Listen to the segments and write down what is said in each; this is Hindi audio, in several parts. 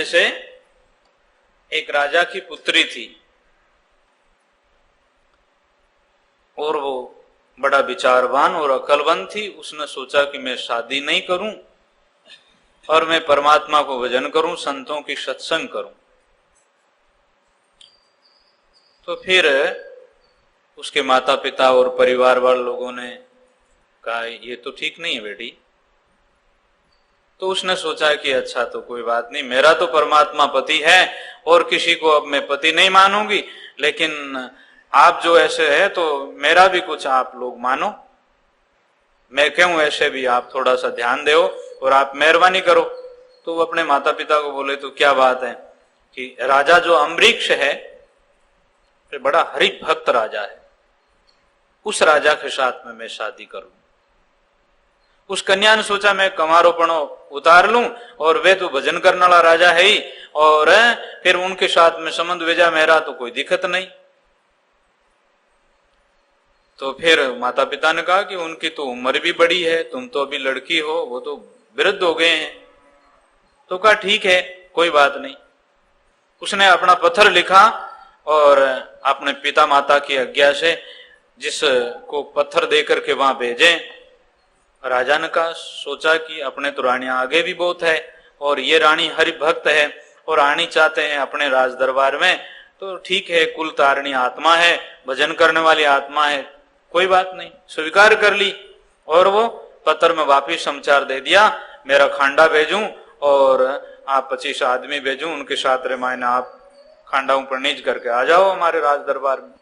जैसे एक राजा की पुत्री थी और वो बड़ा विचारवान और अकलमंद थी। उसने सोचा कि मैं शादी नहीं करूं और मैं परमात्मा को भजन करूं, संतों की सत्संग करूं। तो फिर उसके माता पिता और परिवार वाले लोगों ने कहा ये तो ठीक नहीं है बेटी। तो उसने सोचा कि अच्छा तो कोई बात नहीं, मेरा तो परमात्मा पति है और किसी को अब मैं पति नहीं मानूंगी, लेकिन आप जो ऐसे है तो मेरा भी कुछ आप लोग मानो, मैं कहूं ऐसे भी आप थोड़ा सा ध्यान दो और आप मेहरबानी करो। तो वो अपने माता पिता को बोले तो क्या बात है कि राजा जो अम्बरीक्ष है बड़ा हरि भक्त राजा है, उस राजा के साथ में मैं शादी करूं। उस कन्या ने सोचा मैं कमारोपणो उतार लूं और वे तो भजन करने वाला राजा है ही, और फिर उनके साथ में संबंध भेजा मेरा तो कोई दिक्कत नहीं। तो फिर माता पिता ने कहा कि उनकी तो उम्र भी बड़ी है, तुम तो अभी लड़की हो, वो तो वृद्ध हो गए हैं। तो कहा ठीक है कोई बात नहीं। उसने अपना पत्र लिखा और अपने पिता माता की आज्ञा से जिसको पत्थर देकर के वहां भेजे। राजा ने कहा सोचा कि अपने तो रानियां आगे भी बहुत है और ये रानी हरि भक्त है और आनी चाहते हैं अपने राज दरबार में, तो ठीक है, कुल तारणी आत्मा है, भजन करने वाली आत्मा है, कोई बात नहीं, स्वीकार कर ली। और वो पत्र में वापिस समाचार दे दिया मेरा खांडा भेजूं और आप 25 आदमी भेजूं, उनके साथ रामायण आप खांडाओं पर नीच करके आ जाओ हमारे राज दरबार में।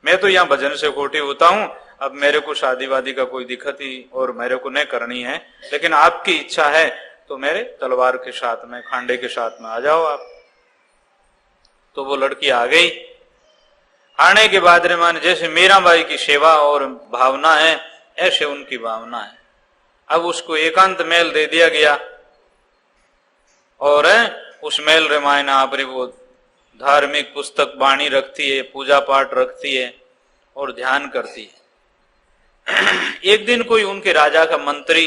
मैं तो यहाँ भजन से खोटी होता हूं, अब मेरे को शादी वादी का कोई दिक्कत ही और मेरे को नहीं करनी है, लेकिन आपकी इच्छा है तो मेरे तलवार के साथ में खांडे के साथ में आ जाओ आप। तो वो लड़की आ गई। आने के बाद रे जैसे मीराबाई की सेवा और भावना है ऐसे उनकी भावना है। अब उसको एकांत महल दे दिया गया और उस महल रामायण आप वो धार्मिक पुस्तक बाणी रखती है, पूजा पाठ रखती है और ध्यान करती है। एक दिन कोई उनके राजा का मंत्री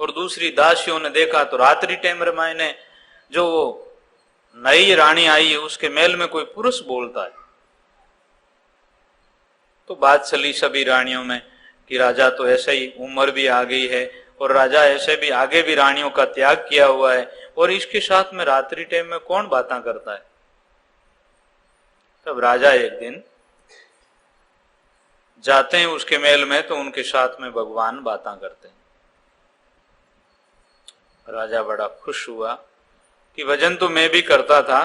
और दूसरी दासियों ने देखा तो रात्रि टाइम रामायण जो नई रानी आई है उसके महल में कोई पुरुष बोलता है। तो बात चली सभी रानियों में कि राजा तो ऐसे ही उम्र भी आ गई है और राजा ऐसे भी आगे भी रानियों का त्याग किया हुआ है और इसके साथ में रात्रि टाइम में कौन बातें करता है। तब राजा एक दिन जाते हैं उसके महल में तो उनके साथ में भगवान बातें करते हैं। राजा बड़ा खुश हुआ कि भजन तो मैं भी करता था,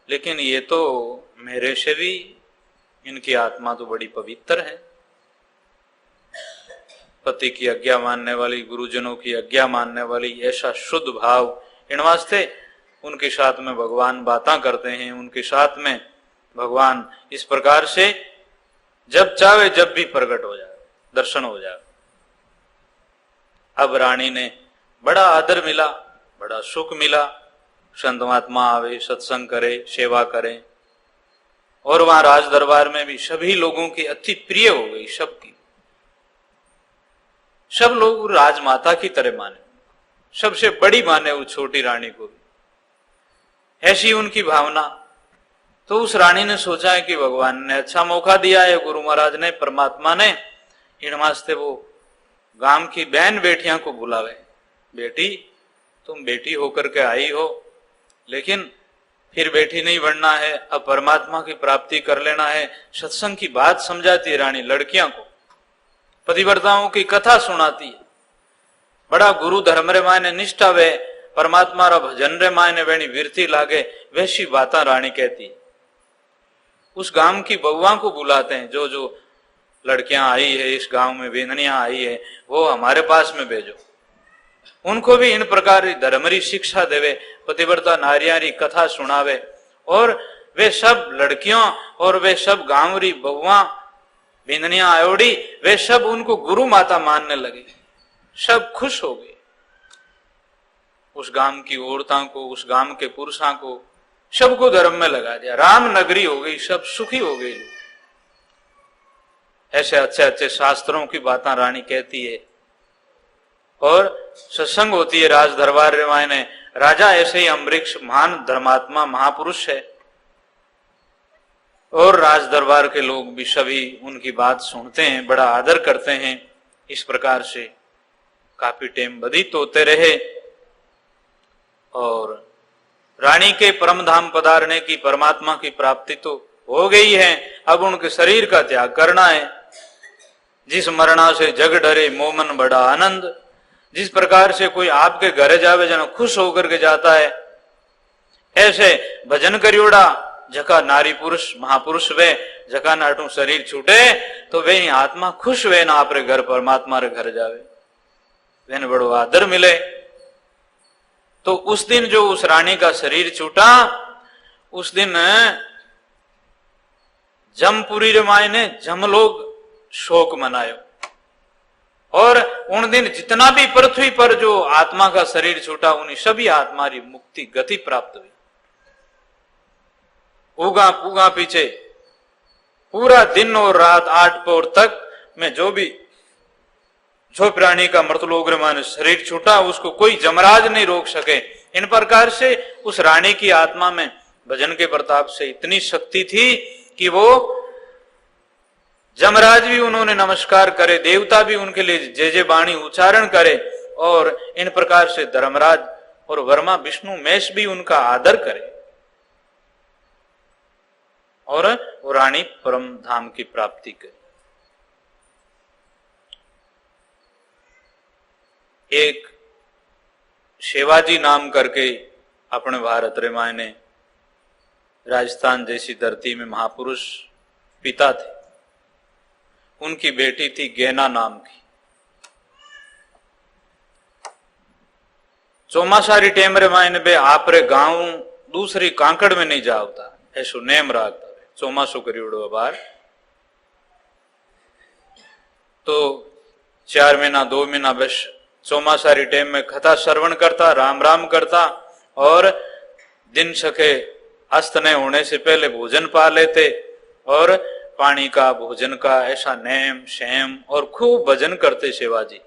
लेकिन ये तो मेरे से भी इनकी आत्मा तो बड़ी पवित्र है, पति की आज्ञा मानने वाली, गुरुजनों की आज्ञा मानने वाली, ऐसा शुद्ध भाव इन वास्ते उनके साथ में भगवान बातें करते हैं। उनके साथ में भगवान इस प्रकार से जब चाहे जब भी प्रकट हो जाए, दर्शन हो जाए। अब रानी ने बड़ा आदर मिला, बड़ा सुख मिला, संत महात्मा आवे, सत्संग करे, सेवा करे और वहां राज दरबार में भी सभी लोगों की अति प्रिय हो गई। सबकी सब लोग राजमाता की तरह माने, सबसे बड़ी माने उस छोटी रानी को भी, ऐसी उनकी भावना। तो उस रानी ने सोचा है कि भगवान ने अच्छा मौका दिया है, गुरु महाराज ने, परमात्मा ने, इन वास्ते वो गांव की बहन बेटियां को बुलावे। बेटी तुम बेटी होकर के आई हो, लेकिन फिर बेटी नहीं बनना है, अब परमात्मा की प्राप्ति कर लेना है। सत्संग की बात समझाती है रानी लड़कियां को, पतिव्रताओं की कथा सुनाती है। बड़ा गुरु धर्म रे मायने निष्ठा वे, परमात्मा रा भजन रे मायने वेणी वीरती लागे, वैसी बातें रानी कहती है। उस गांव की बहुआ को बुलाते हैं, जो जो लड़कियां आई है इस गांव में, वेंदनियां आई है, वो हमारे पास में भेजो। उनको भी इन प्रकार धर्मरी शिक्षा देवे, पतिव्रता नारियां री कथा सुनावे और वे सब लड़कियों और वे सब गांव री बहुआ वेंदनियां आयोड़ी, वे सब उनको गुरु माता मानने लगे। सब खुश हो गए, उस गांव की औरतों को, उस गांव के पुरुषों को, सबको धर्म में लगा दिया। राम नगरी हो गई, सब सुखी हो गई। ऐसे अच्छे अच्छे शास्त्रों की बातें रानी कहती है और सत्संग होती है राज दरबार रे मायने। राजा ऐसे ही अम्बरीक्ष महान धर्मात्मा महापुरुष है, और राज दरबार के लोग भी सभी उनकी बात सुनते हैं, बड़ा आदर करते हैं। इस प्रकार से काफी टाइम व्यतीत होते रहे, और रानी के परम धाम पधारने की, परमात्मा की प्राप्ति तो हो गई है। अब उनके शरीर का त्याग करना है। जिस मरना से जग डरे मोमन बड़ा आनंद, जिस प्रकार से कोई आपके घरे जावे जन खुश होकर के जाता है, ऐसे भजन करियोड़ा जका नारी पुरुष महापुरुष वे जका नाटू शरीर छूटे तो वे ही आत्मा खुश वे ना आपरे घर परमात्मा रे घर जावे, वे बड़ो आदर मिले। तो उस दिन जो उस रानी का शरीर छूटा, उस दिन जमपुरी रे माई ने जम लोग शोक मनायो, और उन दिन जितना भी पृथ्वी पर जो आत्मा का शरीर छूटा उन्हीं सभी आत्मा की मुक्ति गति प्राप्त हुई। उगा पुगा पीछे पूरा दिन और रात 8 पौर तक में जो प्राणी का मृतलोक मान शरीर छूटा उसको कोई जमराज नहीं रोक सके। इन प्रकार से उस रानी की आत्मा में भजन के प्रताप से इतनी शक्ति थी कि वो जमराज भी उन्होंने नमस्कार करे, देवता भी उनके लिए जय जय वाणी उच्चारण करे, और इन प्रकार से धर्मराज और वर्मा विष्णु मेष भी उनका आदर करे, और वो रानी परम धाम की प्राप्ति करे। एक शिवाजी नाम करके अपने भारत रे मायने राजस्थान जैसी धरती में महापुरुष पिता थे, उनकी बेटी थी गैना नाम की। चौमासारी टेम रे मायने बे आपरे गांव दूसरी कांकड़ में नहीं जावता, ऐसो नेम राखता। चौमासो करियोड़ो बार तो 4 महीना 2 महीना बस चौमासारी टाइम में कथा श्रवण करता, राम राम करता, और दिन सके अस्त न होने से पहले भोजन पा लेते, और पानी का भोजन का ऐसा नेम शेम और खूब भजन करते शिवाजी।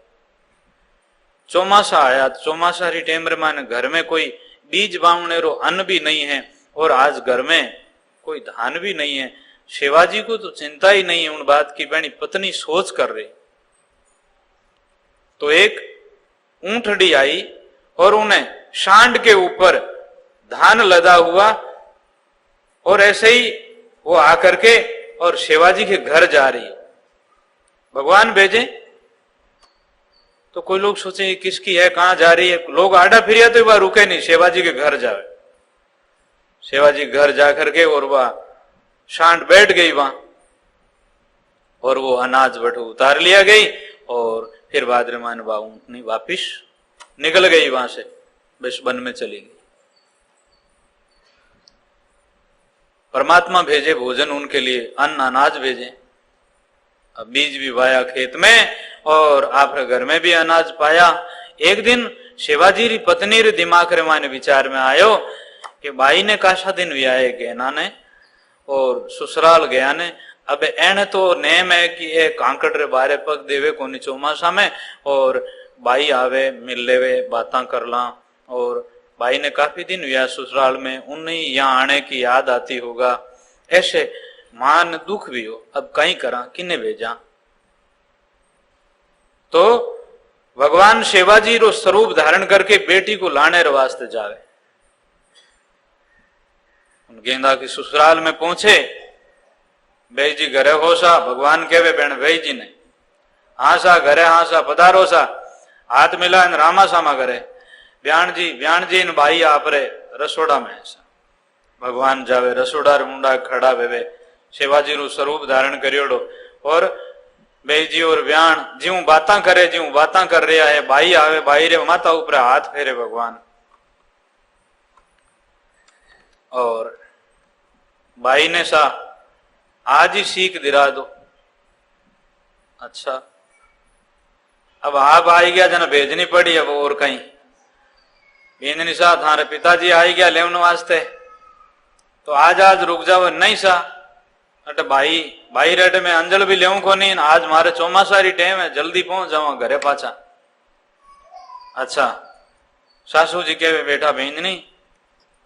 चौमासा आया, चौमासारी टाइम रे माने घर में कोई बीज बावने रो अन्न भी नहीं है, और आज घर में कोई धान भी नहीं है। शिवाजी को तो चिंता ही नहीं है उन बात की, बहनी पत्नी सोच कर रही। तो एक ऊंटड़ी आई और उन्हें सांड के ऊपर धान लदा हुआ, और ऐसे ही वो आकर के और शिवाजी के घर जा रही। भगवान भेजे तो कोई लोग सोचे किसकी है, कहां जा रही है, लोग आड़ा फिरिया तो वह रुके नहीं, शिवाजी के घर जावे। शिवाजी घर जाकर के और वह सांड बैठ गई वहां, और वो अनाज बटू उतार लिया गई, और फिर भाद्रमान ऊंटनी वापिस निकल गई वहां से, बस वन में चली गई। परमात्मा भेजे भोजन उनके लिए, अन्न अनाज भेजे। अब बीज भी वाया खेत में, और आपके घर में भी अनाज पाया। एक दिन शिवाजी री पत्नी रे दिमाग रे माने विचार में आयो कि भाई ने काशा दिन व्याए गहना ने और ससुराल गया ने, अब एने तो नेम है कि ये कांकड़ रे बारे पग देवे कोनी चौमासा में, और भाई आवे मिल लेवे बातां कर ला। और भाई ने काफी दिन व्या ससुराल में, उन्हें यहाँ आने की याद आती होगा, ऐसे मान दुख भी हो, अब कहीं करा किन्ने भेजा। तो भगवान शिवाजी रो स्वरूप धारण करके बेटी को लाने रे वास्ते जावे। गेंदा की ससुराल में पहुंचे, भाई जी घरे हो सा, भगवान कहवे बहन भाई जी ने, हाँ सा घरे, हाँ सा पधारो सा, हाथ मिला इन रामा सामा घरे, ब्याण जी इन भाई आपरे रसोड़ा में सा। भगवान जावे रसोड़ा रे मुंडा खड़ा वेवे, शिवाजी रू स्वरूप धारण करियोड़ो, और भाई जी और ब्याण ज्यों बातां करे, ज्यों बातां कर रहा है, भाई आवे, भाई रे माता ऊपर हाथ फेरे भगवान, और भाई ने सा आज ही सीख दिला दो। अच्छा, अब आप आई गया जना भेजनी पड़ी, अब और कहीं बेंदनी सा थारे पिताजी आई गया लेवन वास्ते, तो आज रुक जाओ। नहीं सा अट भाई रेट में अंजल भी लेऊ को नहीं, आज मारे चौमासारी टाइम है, जल्दी पहुंच जाओ घरे पाछा। अच्छा, सासू जी कहे बेटा बहन नहीं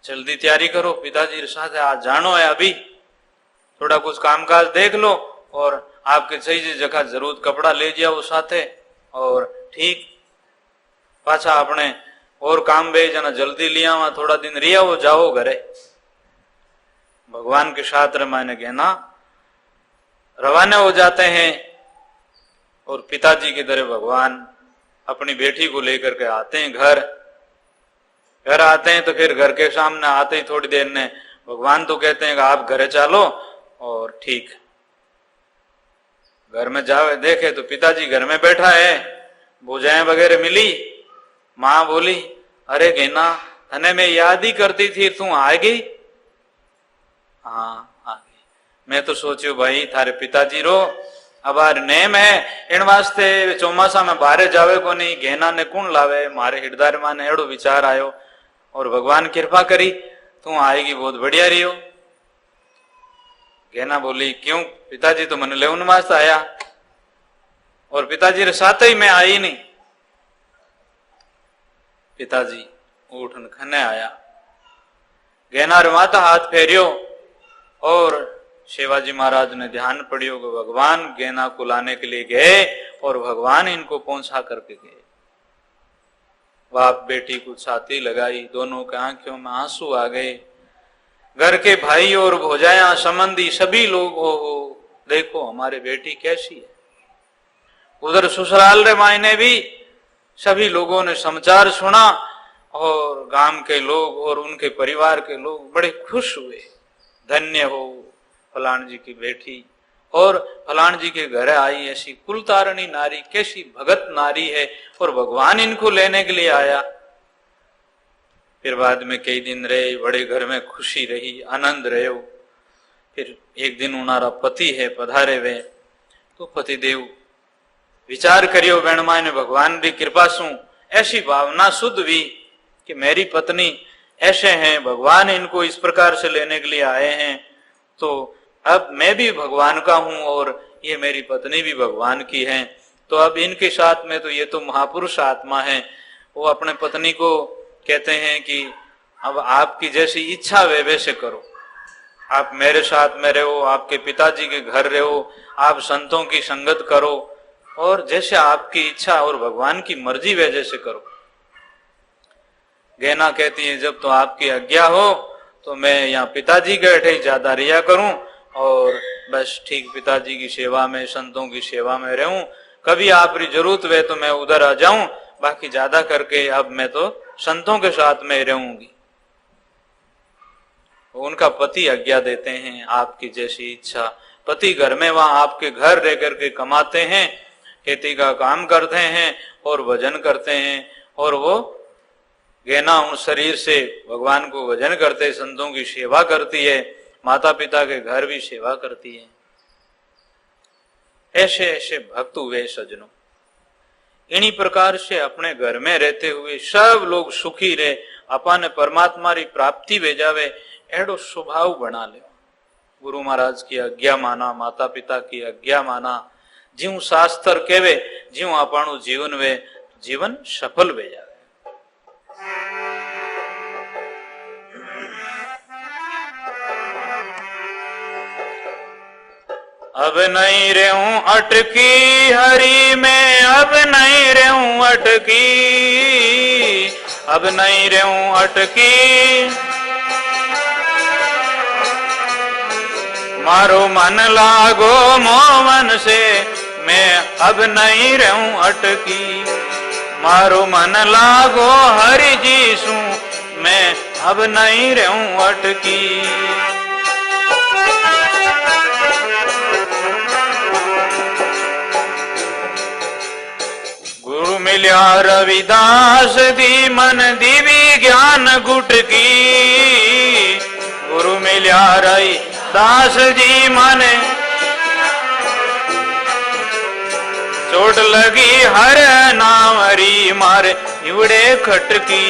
जल्दी तैयारी करो, पिताजी के साथ आज जानो है, अभी थोड़ा कुछ कामकाज देख लो और आपके सही जगह जरूरत कपड़ा ले जाओ साथे और ठीक पाछा अपने और काम बे जना जल्दी लिया वहां थोड़ा दिन रिया वो जाओ घरे। भगवान के शास्त्र मैंने कहना रवाना हो जाते हैं और पिताजी की तरह भगवान अपनी बेटी को लेकर के आते हैं घर आते हैं। तो फिर घर के सामने आते ही थोड़ी देर में भगवान तो कहते हैं कि आप घरे चलो और ठीक घर में जावे देखे तो पिताजी घर में बैठा है, भुजाएं वगैरह मिली। माँ बोली अरे गेना तने मैं याद ही करती थी, तू आ गई? हाँ आ गई। मैं तो सोचू भाई थारे पिताजी रो अब आर नेम है इन वास्ते चौमासा में बाहर जावे को नहीं, गेना ने कौन लावे। मारे हृदय में ने एड़ो विचार आयो और भगवान कृपा करी तू आएगी, बहुत बढ़िया रही हो। गेना बोली क्यों पिताजी तो मैंने लेवन वास्ते आया और पिताजी रे साथ ही मैं आई नहीं। पिताजी उठन खने आया, गेना रे माता हाथ फेरियो और शिवाजी महाराज ने ध्यान पड़ियो कि भगवान गेना को लाने के लिए गए और भगवान इनको पहुंचा करके गए। बाप बेटी को छाती लगाई, दोनों के आंखों में आंसू आ गए। घर के भाई और भौजाया संबंधी सभी लोग हो देखो हमारे बेटी कैसी है। उधर ससुराल रे मायने भी सभी लोगों ने समाचार सुना और गांव के लोग और उनके परिवार के लोग बड़े खुश हुए। धन्य हो फलान जी की बेटी और फलान जी के घर आई ऐसी कुलतारणी नारी, कैसी भगत नारी है और भगवान इनको लेने के लिए आया। फिर बाद में कई दिन रहे, बड़े घर में खुशी रही, आनंद रहे। फिर एक दिन उनारा पति है पधारे वे तो पति देव विचार करियो बेणमाय ने भगवान की कृपा सु ऐसी भावना शुद्ध हुई कि मेरी पत्नी ऐसे हैं, भगवान इनको इस प्रकार से लेने के लिए आए हैं, तो अब मैं भी भगवान का हूं और ये मेरी पत्नी भी भगवान की है। तो अब इनके साथ में तो ये तो महापुरुष आत्मा है। वो अपने पत्नी को कहते हैं कि अब आपकी जैसी इच्छा वे वैसे करो, आप मेरे साथ में रहो, आपके पिताजी के घर रहो, आप संतों की संगत करो और जैसे आपकी इच्छा और भगवान की मर्जी वे जैसे करो। गहना कहती है जब तो आपकी आज्ञा हो तो मैं यहाँ पिताजी के बैठे ज्यादा रिया करूं और बस ठीक पिताजी की सेवा में संतों की सेवा में रहूं, कभी आपकी जरूरत हुए तो मैं उधर आ जाऊं, बाकी ज्यादा करके अब मैं तो संतों के साथ में रहूंगी। उनका पति आज्ञा देते हैं आपकी जैसी इच्छा। पति घर में वहां आपके घर रह करके कमाते हैं, खेती का काम करते हैं और भजन करते हैं और वो गहना उन शरीर से भगवान को भजन करते, संतों की सेवा करती है, माता पिता के घर भी सेवा करती है। ऐसे ऐसे भक्त हुए सज्जनों। इन्हीं प्रकार से अपने घर में रहते हुए सब लोग सुखी रहे, अपन परमात्मा की प्राप्ति वे जावे, एड़ो स्वभाव बना ले। गुरु महाराज की आज्ञा माना, माता पिता की आज्ञा माना, जीव शास्त्र केवे जीव आपणु जीवन वे जीवन सफल वे जावे। अब नहीं रहूं अटकी हरि में, अब नहीं रहूं अटकी, अब नहीं रहूं अटकी। मारो मन लागो मोमन से, मैं अब नहीं रहूं अटकी। मारो मन लागो हरि जी सू, मैं अब नहीं रहूं अटकी। गुरु मिल्या रविदास दी मन दीवी ज्ञान गुटकी। गुरु मिल्या रविदास जी मन चोट लगी हर नावरी मारे इवड़े खटकी।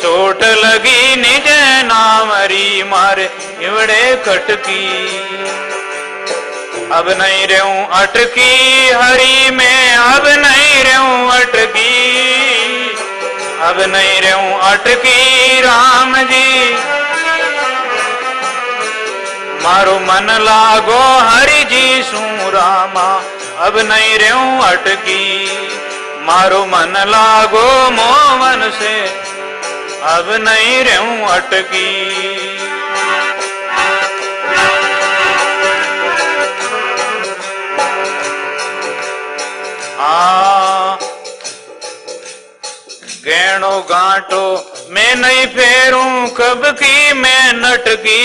चोट लगी निज नावरी मारे इवड़े खटकी। अब नहीं रहूं अटकी हरि में, अब नहीं रहूं अटकी। अब नहीं रहूं अटकी राम जी। मारो मन लागो हरि जी सू रामा, अब नहीं रहूं अटकी। मारो मन लागो मोहन से, अब नहीं रहूं अटकी। गहनो गांठो मैं नहीं फेरूं, कब की मैं नटकी।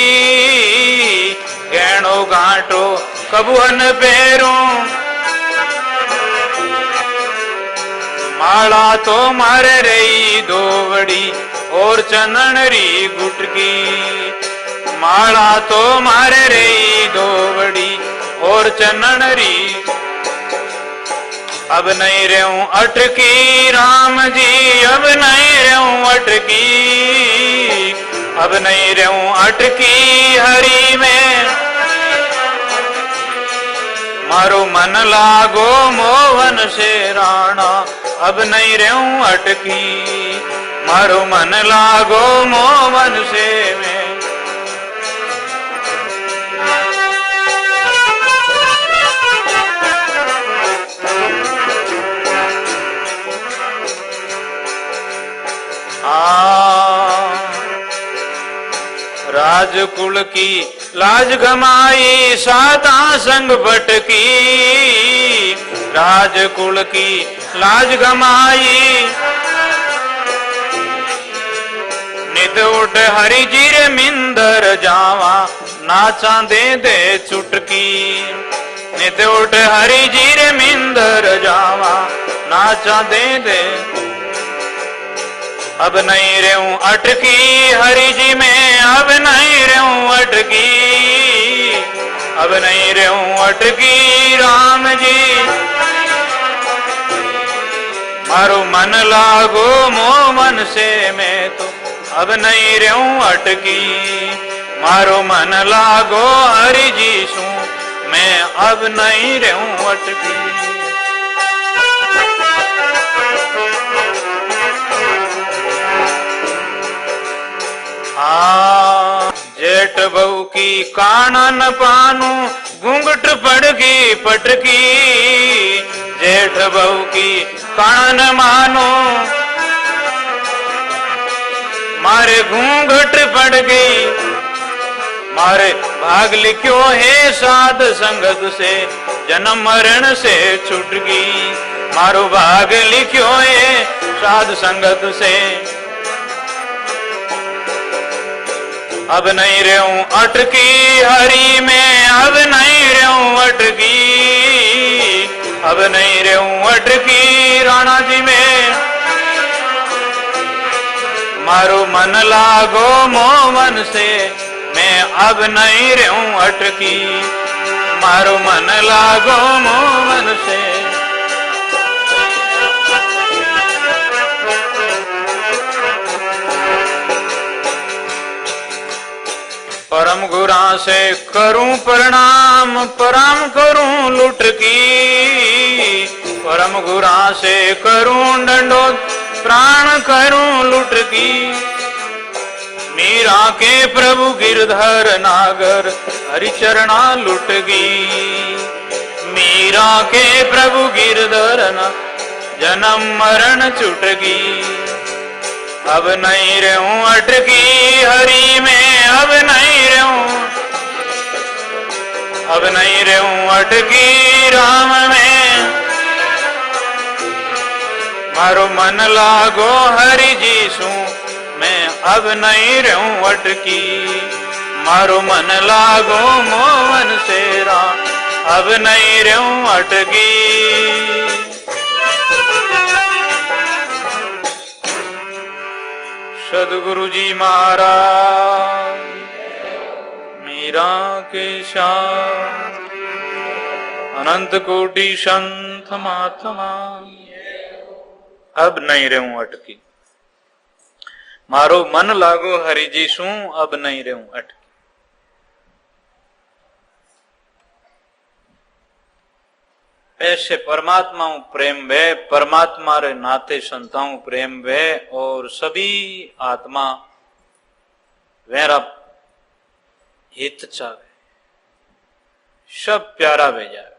गहनो गांठो कबून फेरूं, माला तो मारे रही दोवड़ी और चंदन री गुटकी। माला तो मारे रही दोवड़ी और चंदन री, अब नहीं रहूं अटकी राम जी। अब नहीं रहूं अटकी, अब नहीं रहूं अटकी हरि में। मारो मन लागो मोहन से राणा, अब नहीं रहूं अटकी। मारो मन लागो मोहन से मैं। राजकुल की लाज गमाई साता संग भटकी। राजकुल की लाज गमाई, नित उठ हरि जी रे मिंदर जावा, नाचा दे दे चुटकी। नित उठ हरि जी रे मिंदर जावा, नाचा दे दे। अब नहीं रहूं अटकी हरि जी में, अब नहीं रहूं अटकी। अब नहीं रहूं अटकी राम जी। मारो मन लागो मोहन से मैं तो, अब नहीं रहूं अटकी। मारो मन लागो हरि जी सू मैं, अब नहीं रहूं अटकी। जेठ बहू की कानन पानू, घूंघट पड़गी पटकी। जेठ बहू की कानन मानो, मारे घूंघट पड़ गई। मारे भाग लिखो है साध संगत से, जन्म मरण से छूट गई। मारो भाग लिखो है साध संगत से, अब नहीं रहूं अटकी हरि में। अब नहीं रहूं अटकी, अब नहीं रहूं अटकी राणा जी में। मारो मन लागो मोहन से, मैं अब नहीं रहूं अटकी। मारो मन लागो मोहन से। परम गुरा से करूं प्रणाम, प्रणाम करूं लुट की। परम गुरा से करूं दंडोत, प्राण करूं लुट की। मीरा के प्रभु गिरधर नागर, हरिचरणा लुट गई। मीरा के प्रभु गिरधर ना, जन्म मरण छूट गई। अब नहीं रहूं अटकी हरि में, अब नहीं रहूं, अब नहीं रहूं अटकी राम में। मारो मन लागो हरि जी सू मैं, अब नहीं रहूं अटकी। मारो मन लागो मोहन से राम, अब नहीं रहूं अटकी। सदगुरु जी महाराज मीरा के शाह, अनंत कोटि संत महात्मा, अब नहीं रहूं अटकी। मारो मन लागो हरि जी सू, अब नहीं रहूं अटकी। ऐसे परमात्मा प्रेम वे, परमात्मा रे नाते संताओं प्रेम वे, और सभी आत्मा वेरा हित चावे, सब प्यारा वे जाए।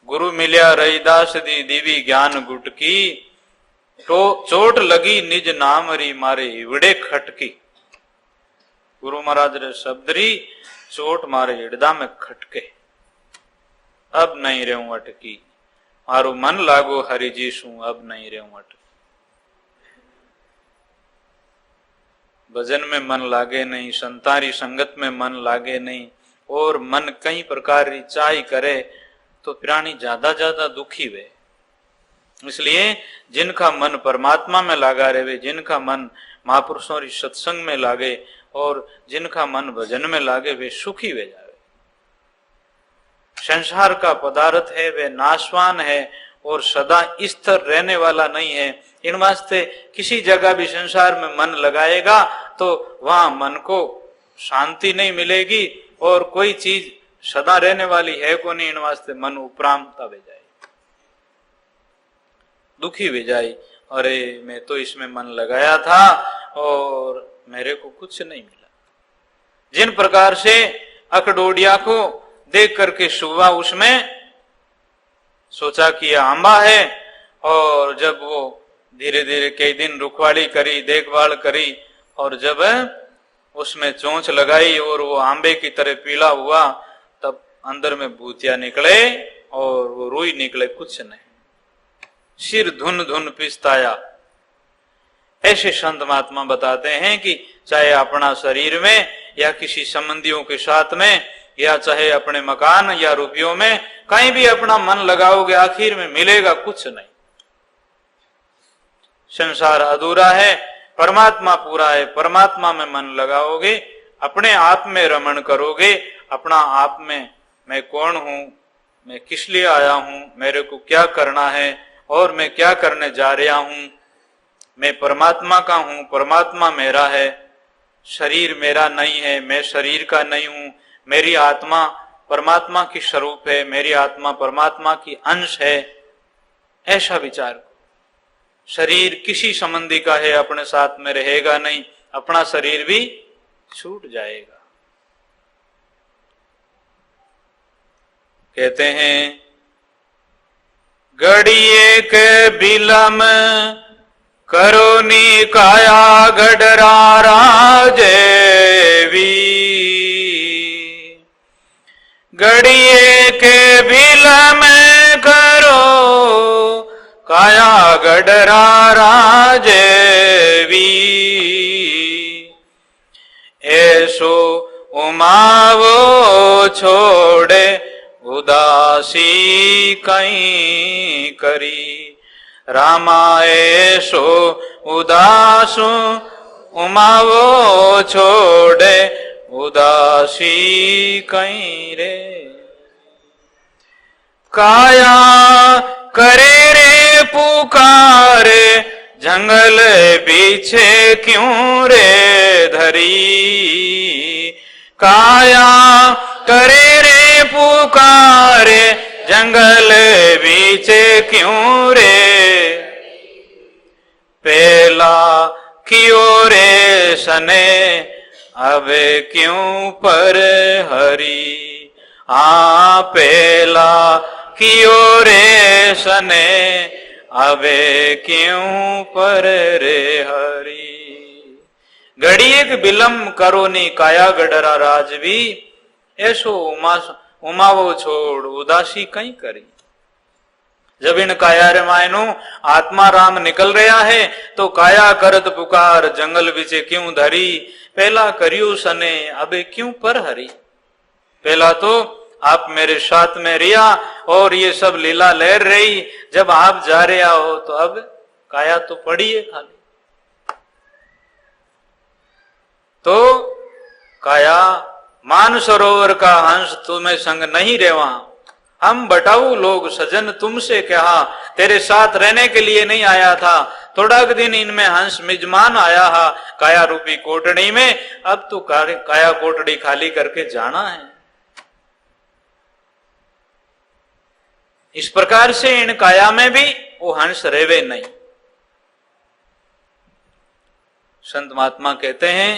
गुरु मिल्या रहीदास दी दीवी ज्ञान गुटकी, तो चोट लगी निज नाम री मारे इवड़े खटकी। गुरु महाराज रे शब्द री चोट मारे हिड़दा में खटके, अब नहीं रहूं अटकी, मारू मन लागो हरि जी सू, अब नहीं रहूं अटकी। भजन में मन लागे नहीं, संतारी संगत में मन लागे नहीं, और मन कई प्रकार की चाह करे तो प्राणी ज्यादा दुखी वे। इसलिए जिनका मन परमात्मा में लगा रहे, जिनका मन महापुरुषों की सत्संग में लागे और जिनका मन भजन में लागे, वे सुखी वे जावे। संसार का पदार्थ है, वे नाशवान है और सदा स्थिर रहने वाला नहीं है। इन वास्ते किसी जगह भी संसार में मन लगाएगा तो वहां मन को शांति नहीं मिलेगी, और कोई चीज सदा रहने वाली है को नहीं। इन वास्ते मन उपरामता वे जाए, दुखी वे जाए, अरे मैं तो इसमें मन लगाया था और मेरे को कुछ नहीं मिला। जिन प्रकार से अकड़ोडिया को देख करके सुबह उसमें सोचा कि यह आंबा है, और जब वो धीरे धीरे कई दिन रुखवाड़ी करी, देखभाल करी, और जब उसमें चोंच लगाई और वो आंबे की तरह पीला हुआ, तब अंदर में भूतिया निकले और वो रुई निकले, कुछ नहीं, सिर धुन धुन पिसताया। ऐसे संत महात्मा बताते हैं कि चाहे अपना शरीर में या किसी संबंधियों के साथ में, या चाहे अपने मकान या रुपयों में, कहीं भी अपना मन लगाओगे आखिर में मिलेगा कुछ नहीं। संसार अधूरा है, परमात्मा पूरा है। परमात्मा में मन लगाओगे, अपने आप में रमण करोगे, अपना आप में मैं कौन हूं, मैं किस लिए आया हूं, मेरे को क्या करना है और मैं क्या करने जा रहा हूं, मैं परमात्मा का हूं, परमात्मा मेरा है, शरीर मेरा नहीं है, मैं शरीर का नहीं हूं, मेरी आत्मा परमात्मा की स्वरूप है, मेरी आत्मा परमात्मा की अंश है। ऐसा विचार, शरीर किसी संबंधी का है, अपने साथ में रहेगा नहीं, अपना शरीर भी छूट जाएगा। कहते हैं गड़िए के बिलम करो नी काया गडरा राजेवी, गड़िए के बिलम करो काया गडरा राजेवी, ऐसो उमावो छोड़े उदासी कहीं करी, रामाए सो उदासु उमावो छोड़े उदासी कहीं रे, काया करे रे पुकारे जंगल पीछे क्यों रे धरी, काया करे रे पुकारे जंगल बीचे क्यों रे, पेला क्यों रे सने अब क्यों पर हरी, आ पेला क्यों रे सने अब क्यों पर रे हरी, घड़िए के बिलम करो नी काया गडरा राजवी, ऐसो उमावो छोड़ उदासी कहीं करी। जब इन काया रे मायनो आत्मा राम निकल रहा है तो काया करत पुकार जंगल विचे क्यों धरी, पहला करियो सने अबे क्यों पर हरी। पहला तो आप मेरे साथ में रिया और ये सब लीला लहर रही, जब आप जा रहे हो तो अब काया तो पड़ी है खाली। तो काया मान सरोवर का हंस तुम्हें संग नहीं रेवा, हम बटाऊ लोग सजन तुमसे कहा, तेरे साथ रहने के लिए नहीं आया था, थोड़ा दिन इनमें हंस मिजमान आया हा काया रूपी कोटड़ी में, अब तो काया कोटड़ी खाली करके जाना है। इस प्रकार से इन काया में भी वो हंस रेवे नहीं। संत महात्मा कहते हैं,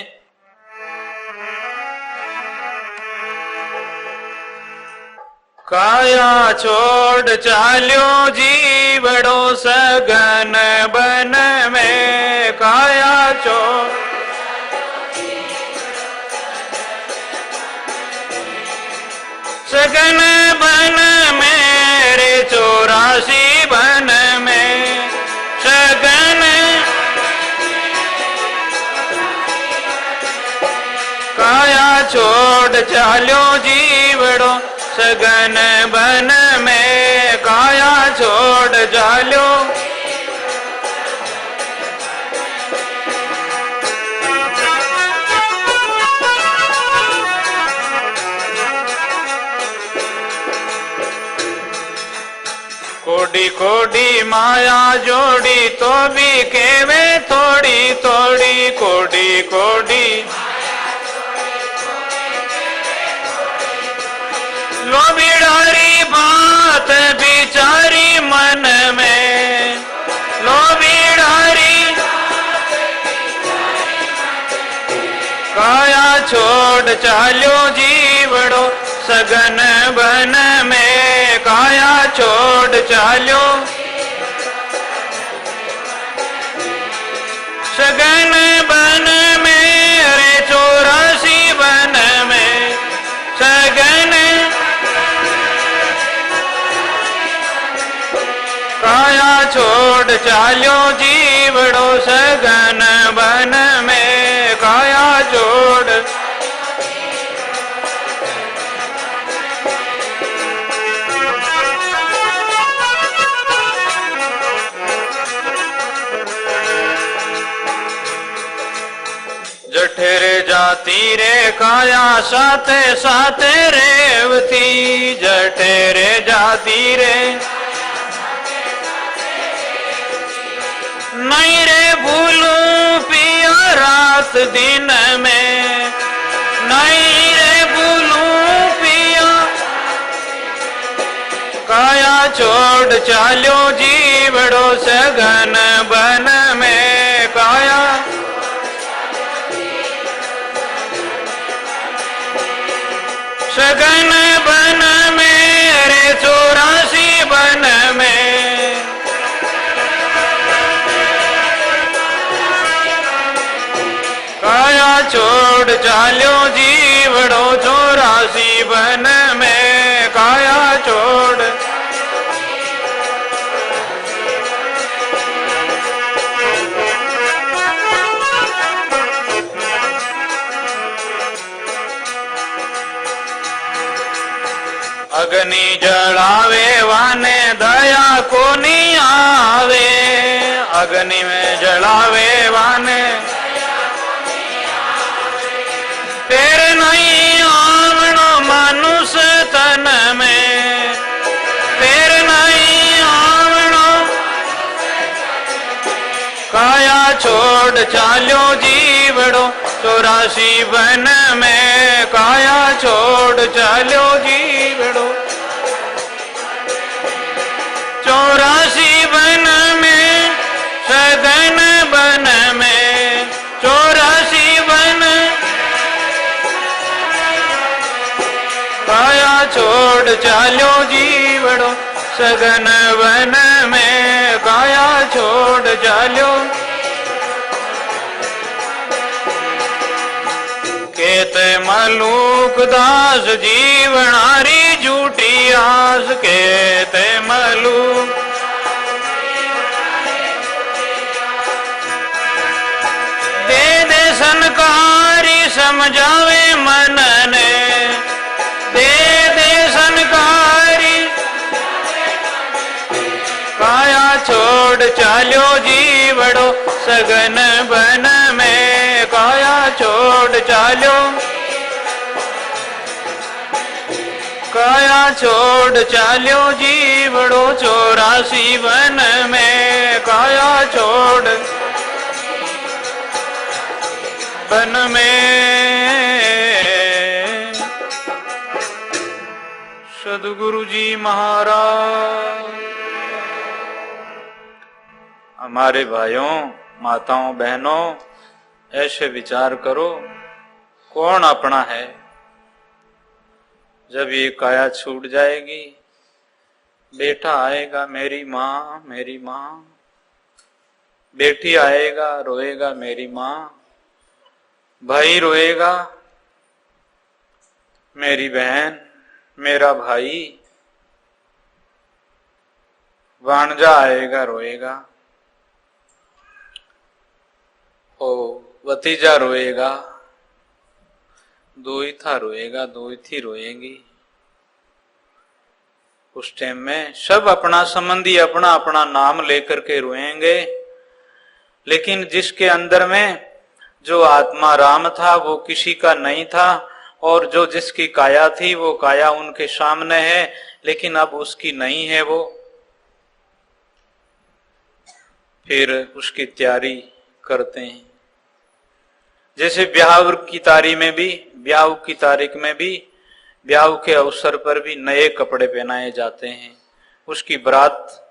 काया छोड़ चाल्यो जीवड़ो सगन बन में, काया छोड़ सगन बन में रे 84 बन में, सगन काया छोड़ चाल्यो जीवड़ो सगन बन में, काया छोड़ चाल्यो कोडी कोडी माया जोड़ी तो भी केवे थोड़ी थोड़ी, कोडी कोडी लोभिड़ारी बात बिचारी मन में, लोभिड़ारी काया छोड़ चाल्यो जीवड़ो सगन बन में, काया छोड़ चाल्यो सगन बन में रे 84 बन में, सगन काया छोड़ चाल्यो जीवड़ो सगन बन में, काया छोड़ जठेरे जाती रे काया साथे साथे रेवती, जठेरे जाती रे नहीं रे भूलू पिया रात दिन में, नहीं रे भूलू पिया काया छोड़ चाल्यो जीवड़ो सगन बन में, काया सगन बन में रे 84 बन में, काया छोड़ चाल्यो जीवड़ो 84 बन में, काया छोड़ अग्नि जलावे वाने दया कोनी आवे, अग्नि में जलावे वाने तेरे नहीं आवणो मानुष तन में, तेरे नहीं आवणो काया छोड़ चाल्यो जीवड़ो 84 बन में, काया छोड़ चाल्यो जीवड़ो 84 बन में, सगन बन में 84 बन, काया छोड़ चाल्यो जीवड़ो सगन बन में, काया छोड़ चाल्यो केते मलूक दास जीवनारी झूठी आस, केते मलूक दे दे संकारी समझावे मन ने, दे दे संकारी काया छोड़ चाल्यो जीवड़ो सगन बन में, काया छोड़ चाल्यो काया छोड़ चाल्यो जीवड़ो 84 बन में, काया छोड़ बन में सद्गुरु जी महाराज। हमारे भाइयों, माताओं, बहनों, ऐसे विचार करो, कौन अपना है? जब ये काया छूट जाएगी, बेटा आएगा मेरी माँ मेरी माँ, बेटी आएगा रोएगा मेरी माँ, भाई रोएगा मेरी बहन मेरा भाई, भांजा आएगा रोएगा, ओ भतीजा रोएगा, दो ही था रोएगा, दो ही थी रोएगी। उस टाइम में सब अपना संबंधी अपना अपना नाम लेकर के रोएंगे, लेकिन जिसके अंदर में जो आत्मा राम था वो किसी का नहीं था, और जो जिसकी काया थी वो काया उनके सामने है, लेकिन अब उसकी नहीं है वो। फिर उसकी तैयारी करते हैं। जैसे ब्याह की तारीख में भी ब्याह के अवसर पर भी नए कपड़े पहनाए जाते हैं, उसकी बारात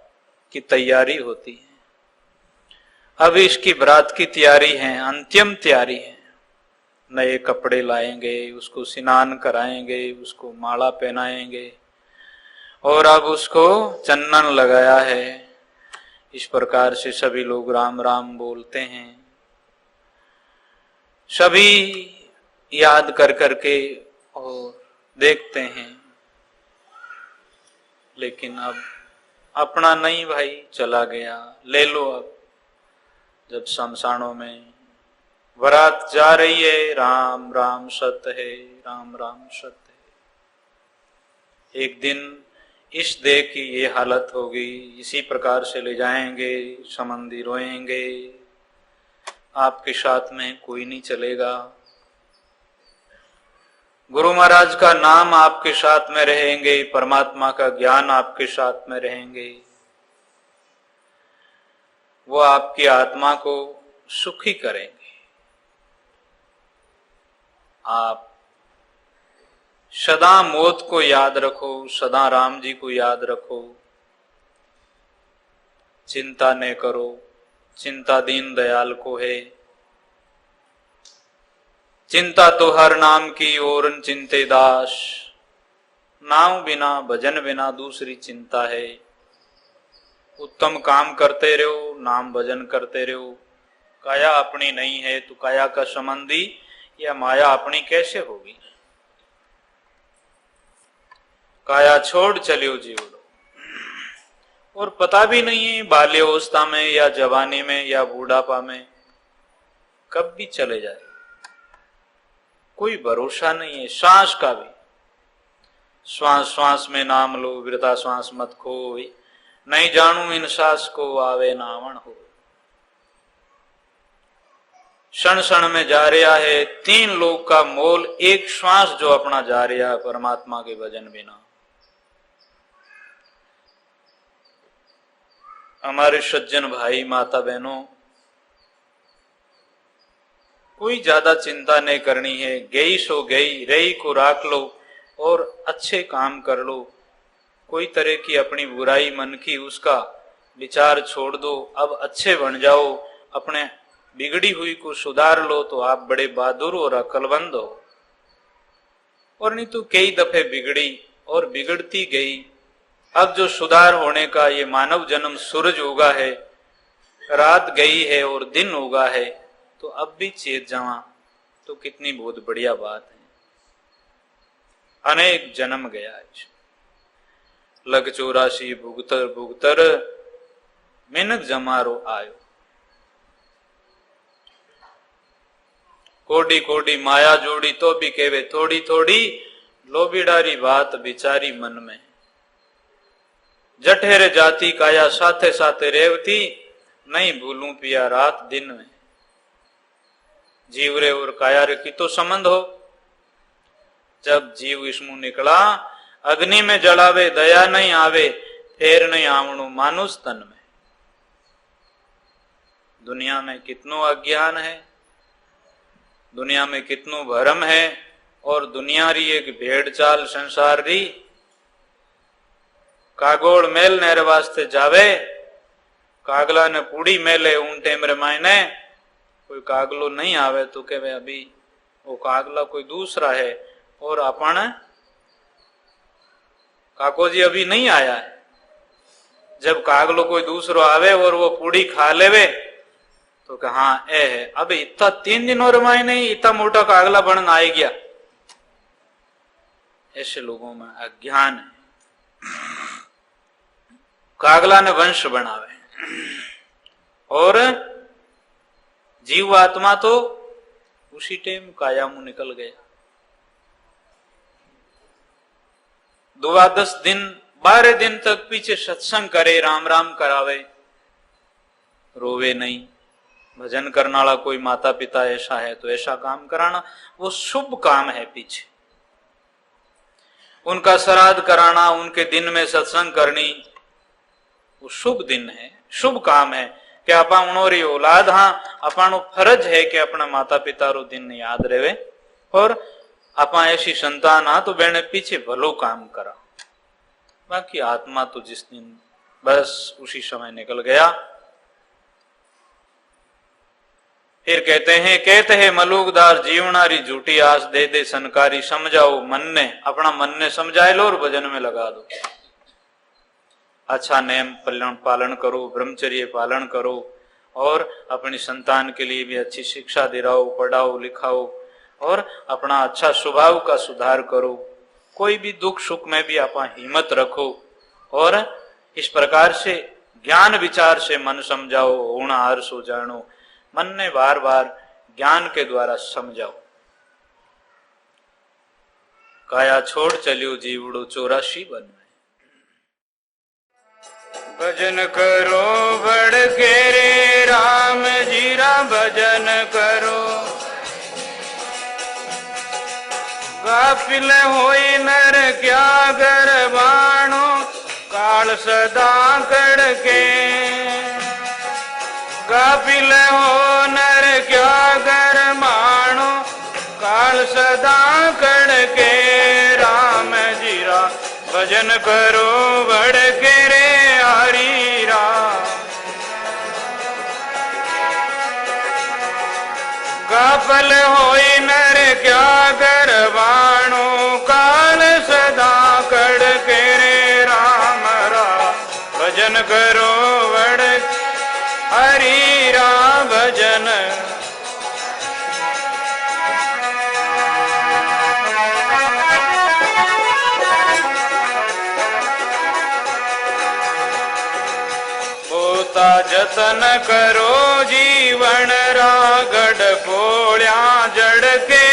की तैयारी होती है। अब इसकी बारात की तैयारी है, अंतिम तैयारी है। नए कपड़े लाएंगे, उसको स्नान कराएंगे, उसको माला पहनाएंगे, और अब उसको चंदन लगाया है। इस प्रकार से सभी लोग राम राम बोलते हैं, सभी याद कर करके और देखते हैं। लेकिन अब अपना नहीं भाई, चला गया, ले लो। अब जब शमशानों में बारात जा रही है, राम राम सत्य है, राम राम सत्य है। एक दिन इस देह की ये हालत होगी, इसी प्रकार से ले जाएंगे, संबंधी रोएंगे, आपके साथ में कोई नहीं चलेगा। गुरु महाराज का नाम आपके साथ में रहेंगे, परमात्मा का ज्ञान आपके साथ में रहेंगे, वो आपकी आत्मा को सुखी करेंगे। आप सदा मौत को याद रखो, सदा राम जी को याद रखो, चिंता न करो, चिंता दीन दयाल को है। चिंता तो हर नाम की और चिंते दास, नाम बिना भजन बिना दूसरी चिंता है। उत्तम काम करते रहो, नाम भजन करते रहो। काया अपनी नहीं है तो काया का संबंधी या माया अपनी कैसे होगी? काया छोड़ चलियो जीवड़ो। और पता भी नहीं है बाल्यावस्था में या जवानी में या बूढ़ापा में कब भी चले जाए, कोई भरोसा नहीं है। श्वास का भी, श्वास श्वास में नाम लो, वृथा श्वास मत खोई, नहीं जानू इन श्वास को आवे नावण हो। क्षण क्षण में जा रहा है, 3 लोग का मोल एक श्वास जो अपना जा रहा है परमात्मा के भजन बिना। हमारे सज्जन भाई माता बहनों, कोई ज्यादा चिंता नहीं करनी है। गई सो गई, रही को राख लो और अच्छे काम कर लो। कोई तरह की अपनी बुराई मन की उसका विचार छोड़ दो, अब अच्छे बन जाओ, अपने बिगड़ी हुई को सुधार लो तो आप बड़े बहादुर और अक्लमंद हो। और नहीं तो कई दफे बिगड़ी और बिगड़ती गई। अब जो सुधार होने का ये मानव जन्म सूरज उगा है, रात गई है और दिन उगा है, तो अब भी चेत जावा तो कितनी बहुत बढ़िया बात है। अनेक जन्म गया है, लग 84 भुगतर भुगतर मिनक जमारो आयो। कोडी कोडी माया जोड़ी तो भी केवे थोड़ी थोड़ी, लोबीडारी बात बिचारी मन में। जठेरे जाती काया साथे साथे रेवती, नहीं भूलूं पिया रात दिन में। जीव रे और काया रे की तो संबंध हो। जब जीव इसमु निकला, अग्नि में जलावे दया नहीं आवे, फेर नहीं आवणु मानुष तन में। दुनिया में कितनो अज्ञान है, दुनिया में कितनो भरम है, और दुनिया री एक भेड़ चाल संसार री कागोड़ मेल नेर वास्ते जावे, कागला ने पूड़ी मेले उन टेम रे मायने कोई कागलो नहीं आवे तो के अभी वो कागला कोई दूसरा है और अपन काको जी अभी नहीं आया है। जब कागलो कोई दूसरो आवे और वो पूड़ी खा लेवे तो कहा ए है, अबे इतना 3 दिन और मायने इतना मोटा कागला बन आ गया। ऐसे लोगों में अज्ञान है। कागला ने वंश बनावे और जीव आत्मा तो उसी टाइम कायामु निकल गया। 10 दिन 12 दिन तक पीछे सत्संग करे, राम राम करावे, रोवे नहीं। भजन करने वाला कोई माता पिता ऐसा है तो ऐसा काम कराना वो शुभ काम है। पीछे उनका श्राद्ध कराना, उनके दिन में सत्संग करनी, वो शुभ दिन है, शुभ काम है कि आपा उनोरी औलाद। हाँ, अपन फर्ज है कि अपना माता पिता रो दिन याद रहे और आपा ऐसी संतान हाँ तो बेने पीछे भलो काम करा। बाकी आत्मा तो जिस दिन बस उसी समय निकल गया। फिर कहते हैं मलूकदार जीवनारी झूठी आस दे दे संकारी, समझाओ मन ने, अपना मन ने समझाए लो और भजन में लगा दो। अच्छा नेम पालन करो, ब्रह्मचर्य पालन करो और अपनी संतान के लिए भी अच्छी शिक्षा दिलाओ, पढ़ाओ लिखाओ और अपना अच्छा स्वभाव का सुधार करो। कोई भी दुख सुख में भी आप हिम्मत रखो और इस प्रकार से ज्ञान विचार से मन समझाओ। होना हार सो जानो, मन ने बार बार ज्ञान के द्वारा समझाओ। काया छोड़ चलियो जीवड़ो 84 बन। भजन करो बढ़ के रे राम जीरा, भजन करो गाफिल होई नर क्या गरबाणो, काल सदा कड़के। गाफिल हो नर क्या गरमाणो, काल सदा कड़के। राम जीरा भजन करो बढ़ के रे हरि राम। गाफल होई नर क्या गरबाणो, काल सदा कड़के रे राम राम। भजन करो बढ़ हरि राम भजन। बोता जतन करो जीवन रागड़ पोळ्या जड़ के।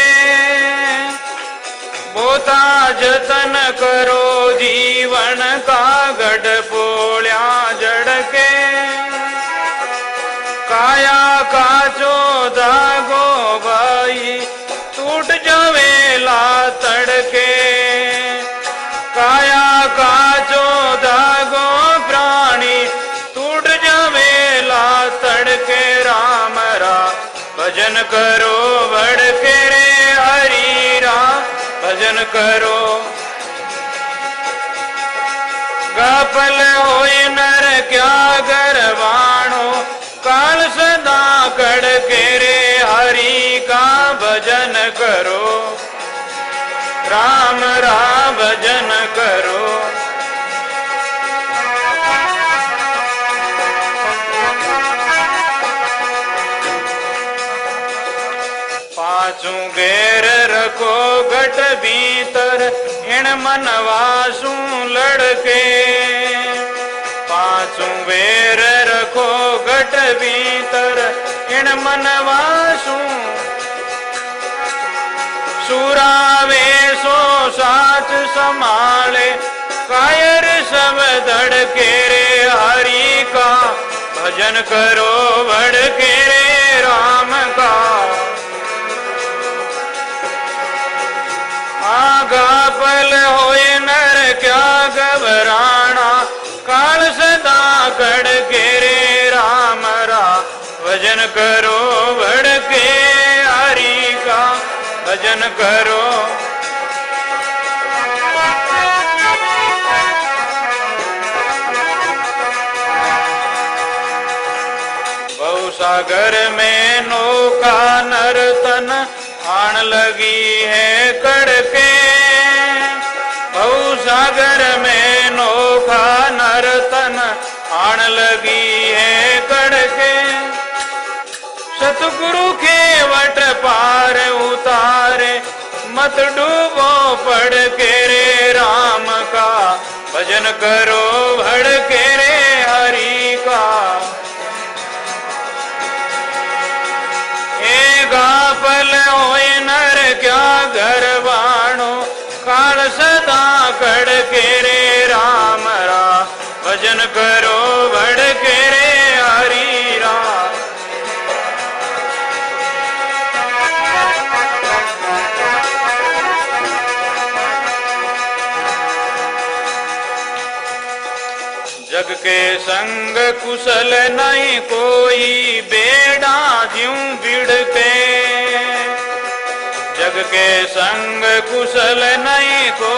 बोता जतन करो जीवन का गढ़ पोळ्या जड़ के। काया काचो धागो भाई टूट जावेला तड़के। काया काचो धागो प्राणी टूट जावेला तड़के। राम राम भजन करो बढ़ के रे हरि राम भजन करो। गाफल होई नर क्या गरबाणो, काल सदा कड़के रे हरि का भजन करो। राम राम भजन करो। पांचों घेर रखो घट भीतर, इन मनवासू लड़के। पांचों वेर रखो घट भीतर, इन मनवासू। सुरावे सो साच संभाले, कायर सब धड़के रे हरि का भजन करो बढ़ के रे राम का। गाफल होए नर क्या घबराना, काल सदा कड़के रे राम राम भजन करो बढ़ के हरि का भजन करो। सागर में नौका नर्तन आन लगी है कड़के, भव सागर में नौका नर्तन आन लगी है कड़के। सतगुरु के वट पार उतारे, मत डूबो पड़ के रे राम का, भजन करो भड़ के रे हरि का। ए गाफल होए नर क्या घर बाणो, काल सदा कड़ के रे राम रा, भजन करो भड़ के रे हरि रा। जग के संग कुशल नहीं कोई, बेड़ा ज्यों बिड़के। जग के संग कुशल नहीं को,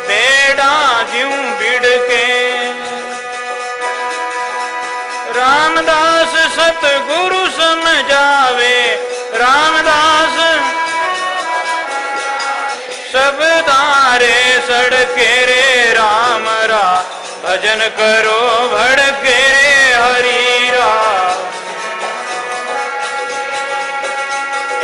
बेड़ा ज्यों बिड़के। रामदास सतगुरु समझावे, रामदास सब दारे सड़के रे राम रा, भजन करो भड़ के रे हरि रा।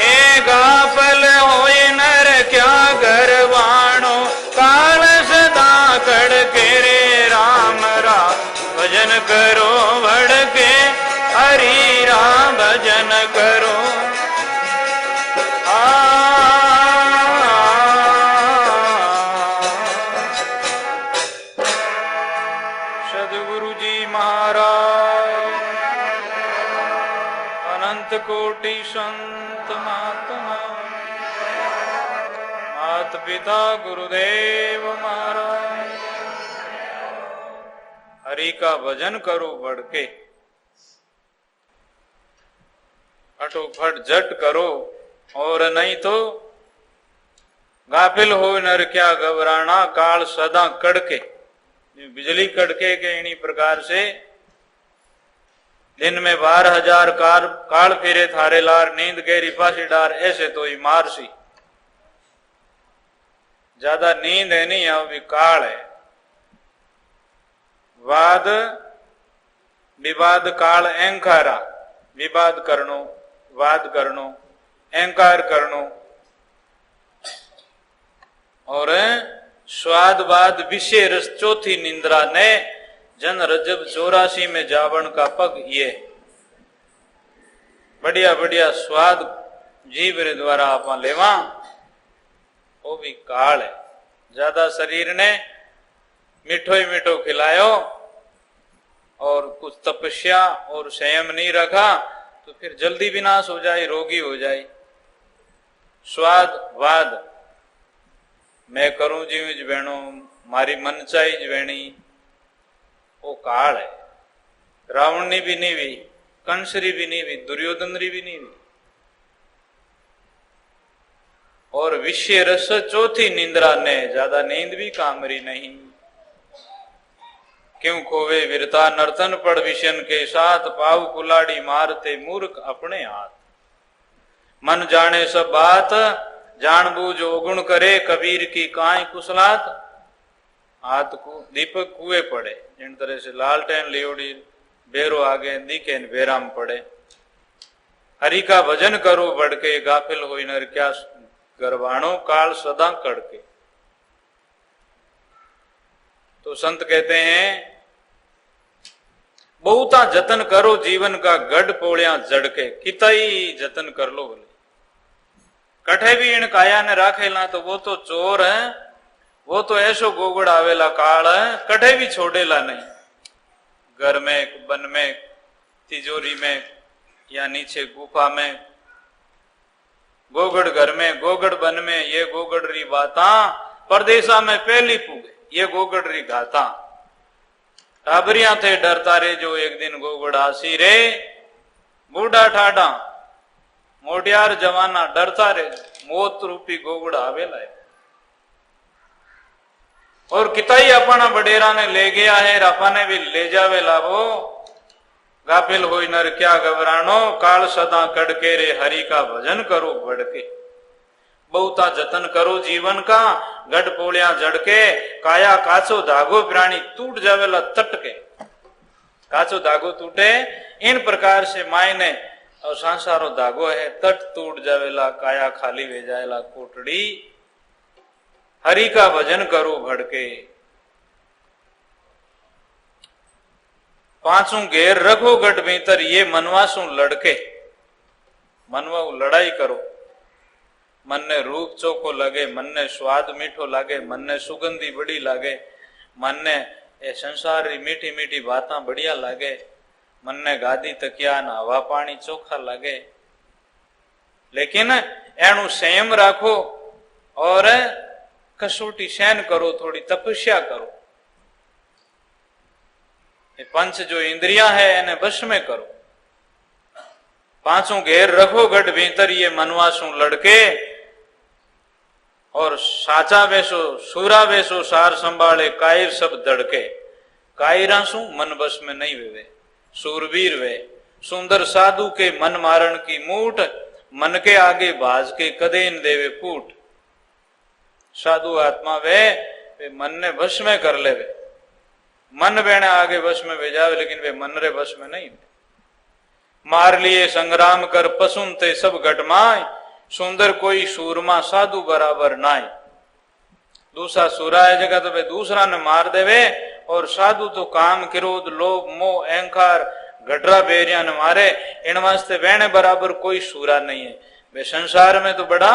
ए गाफल होए नर क्या घर बाणो, काल सदा कड़ के रे राम रा, भजन करो भड़ के हरि रा, भजन करो। सद्गुरु जी महाराज, अनंत कोटि संत महात्मा, मात पिता गुरुदेव महाराज। हरि का भजन करो बढ़ के, फटोफट झट करो, और नहीं तो गाफिल हो नर क्या घबराना, काल सदा कड़के। बिजली कड़के के इन्हीं प्रकार से दिन में 12,000 काल फिरे थारे लार, नींद गहरी पासी डार, ऐसे तो ही मारसी। ज्यादा नींद है नहीं, अभी काल है। वाद विवाद काल अहंकारा, विवाद करनो, वाद करनो, अहंकार करनो, और स्वाद बाद विषय रस चौथी निंद्रा ने, जन रजब 84 में जावण का पग। ये बढ़िया बढ़िया स्वाद जीव रे द्वारा आप लेवा, वो भी काल है। ज्यादा शरीर ने मीठो ही मीठो खिलायो और कुछ तपस्या और संयम नहीं रखा, तो फिर जल्दी विनाश हो जाए, रोगी हो जाए। स्वाद वाद मैं करूं जीव जवेणो, मारी मन चाही जवेणी, वो काल है। रावण ने भी नहीं हुई, कंसरी भी नहीं हुई, दुर्योधन भी नहीं हुई। और विषय रस चौथी निंद्रा ने, ज्यादा नींद भी कामरी नहीं। क्यों खोवे वीरता नर्तन पड़ विषन के साथ, पाव कुलाड़ी मारते मूर्ख अपने हाथ। मन जाने सब बात, जान बूझ गुण करे, कबीर की काई कुशलात। हाथ को दीपक कुएं पड़े, जिन तरह से लालटेन लियोड़ी बेरो आगे दिखे बेरा में पड़े। हरि का भजन करो बढ़ के, गाफिल हो नर क्या गरवाणो, काल सदा कड़के। तो संत कहते हैं बहुता जतन करो जीवन का, गढ़ पोड़िया जड़के। किता ही जतन कर लो बोले, कठे भी इन काया ने राखेला, तो वो तो चोर है, वो तो ऐसो गोगड़ आवेला काल है, कठे भी छोड़ेला नहीं। घर में, वन में, तिजोरी में, या नीचे गुफा में, गोगड़ घर में, गोगड़ वन में, ये गोगड़ री बाता परदेसा में पहली पुगे, ये गोगड़ री गाता। टाबरिया थे डरता रे, जो एक दिन गोगड़ आसी रे, बूढ़ा ठाडा मोटियार जवाना डरता रे, मौत रूपी गोगड़ आवेला है। और किताई अपना बडेरा ने ले गया है, अपने भी ले जावेला वो। गाफिल होई नर क्या घबरानो, काल सदा कड़के रे हरि का भजन करो बढ़के। बहुता जतन करो जीवन का, गढ़ पोलिया जड़के, काया काचो धागो प्राणी टूट जावेला तटके। काचो धागो टूटे इन प्रकार से मायने और संसारो धागो है, तट टूट जावेला, काया खाली वे जाएला कोटड़ी, हरि का भजन करो भड़के। पांचों घेर रखो गढ़ भीतर, ये मनवासों लड़के। मनवा लड़ाई करो, मन ने रूप चोखो लगे, मन ने स्वाद मीठो लागे, मन ने सुगंधी बड़ी लागे, मन ने ये संसार री मीठी मीठी बातां बढ़िया लागे, मन ने गादी तकिया न हवा पानी चोखा लागे। लेकिन एनु संयम राखो और कसोटी सहन करो, थोड़ी तपस्या करो। ये पंच जो इंद्रियां है इन्हें वश में करो। पांचों घेर रखो गढ़ भीतर, ये मनवासों लड़के, और साचा वेसो सूरा वेसो सार संभाले, कायर सब दड़के। कायरासु मन बस में नहीं वे, सूरवीर वे, सुंदर साधु के मन मारण की मूठ, मन के आगे बाज के कदे न देवे फूट। साधु आत्मा वे मन ने वश में कर ले वे, मन वेणे आगे वश में वे जावे, लेकिन वे मन रे वश में नहीं। मार लिए संग्राम कर पसुन ते सब घटमाय, सुंदर कोई सूरमा साधु बराबर नाय। दूसरा सूरा है जगह तो वे दूसरा ने मार देवे, और साधु तो काम क्रोध लोभ मोह अहंकार गडरा बेरिया ने मारे। इन वास्ते वेणे बराबर कोई सूरा नहीं है। वे संसार में तो बड़ा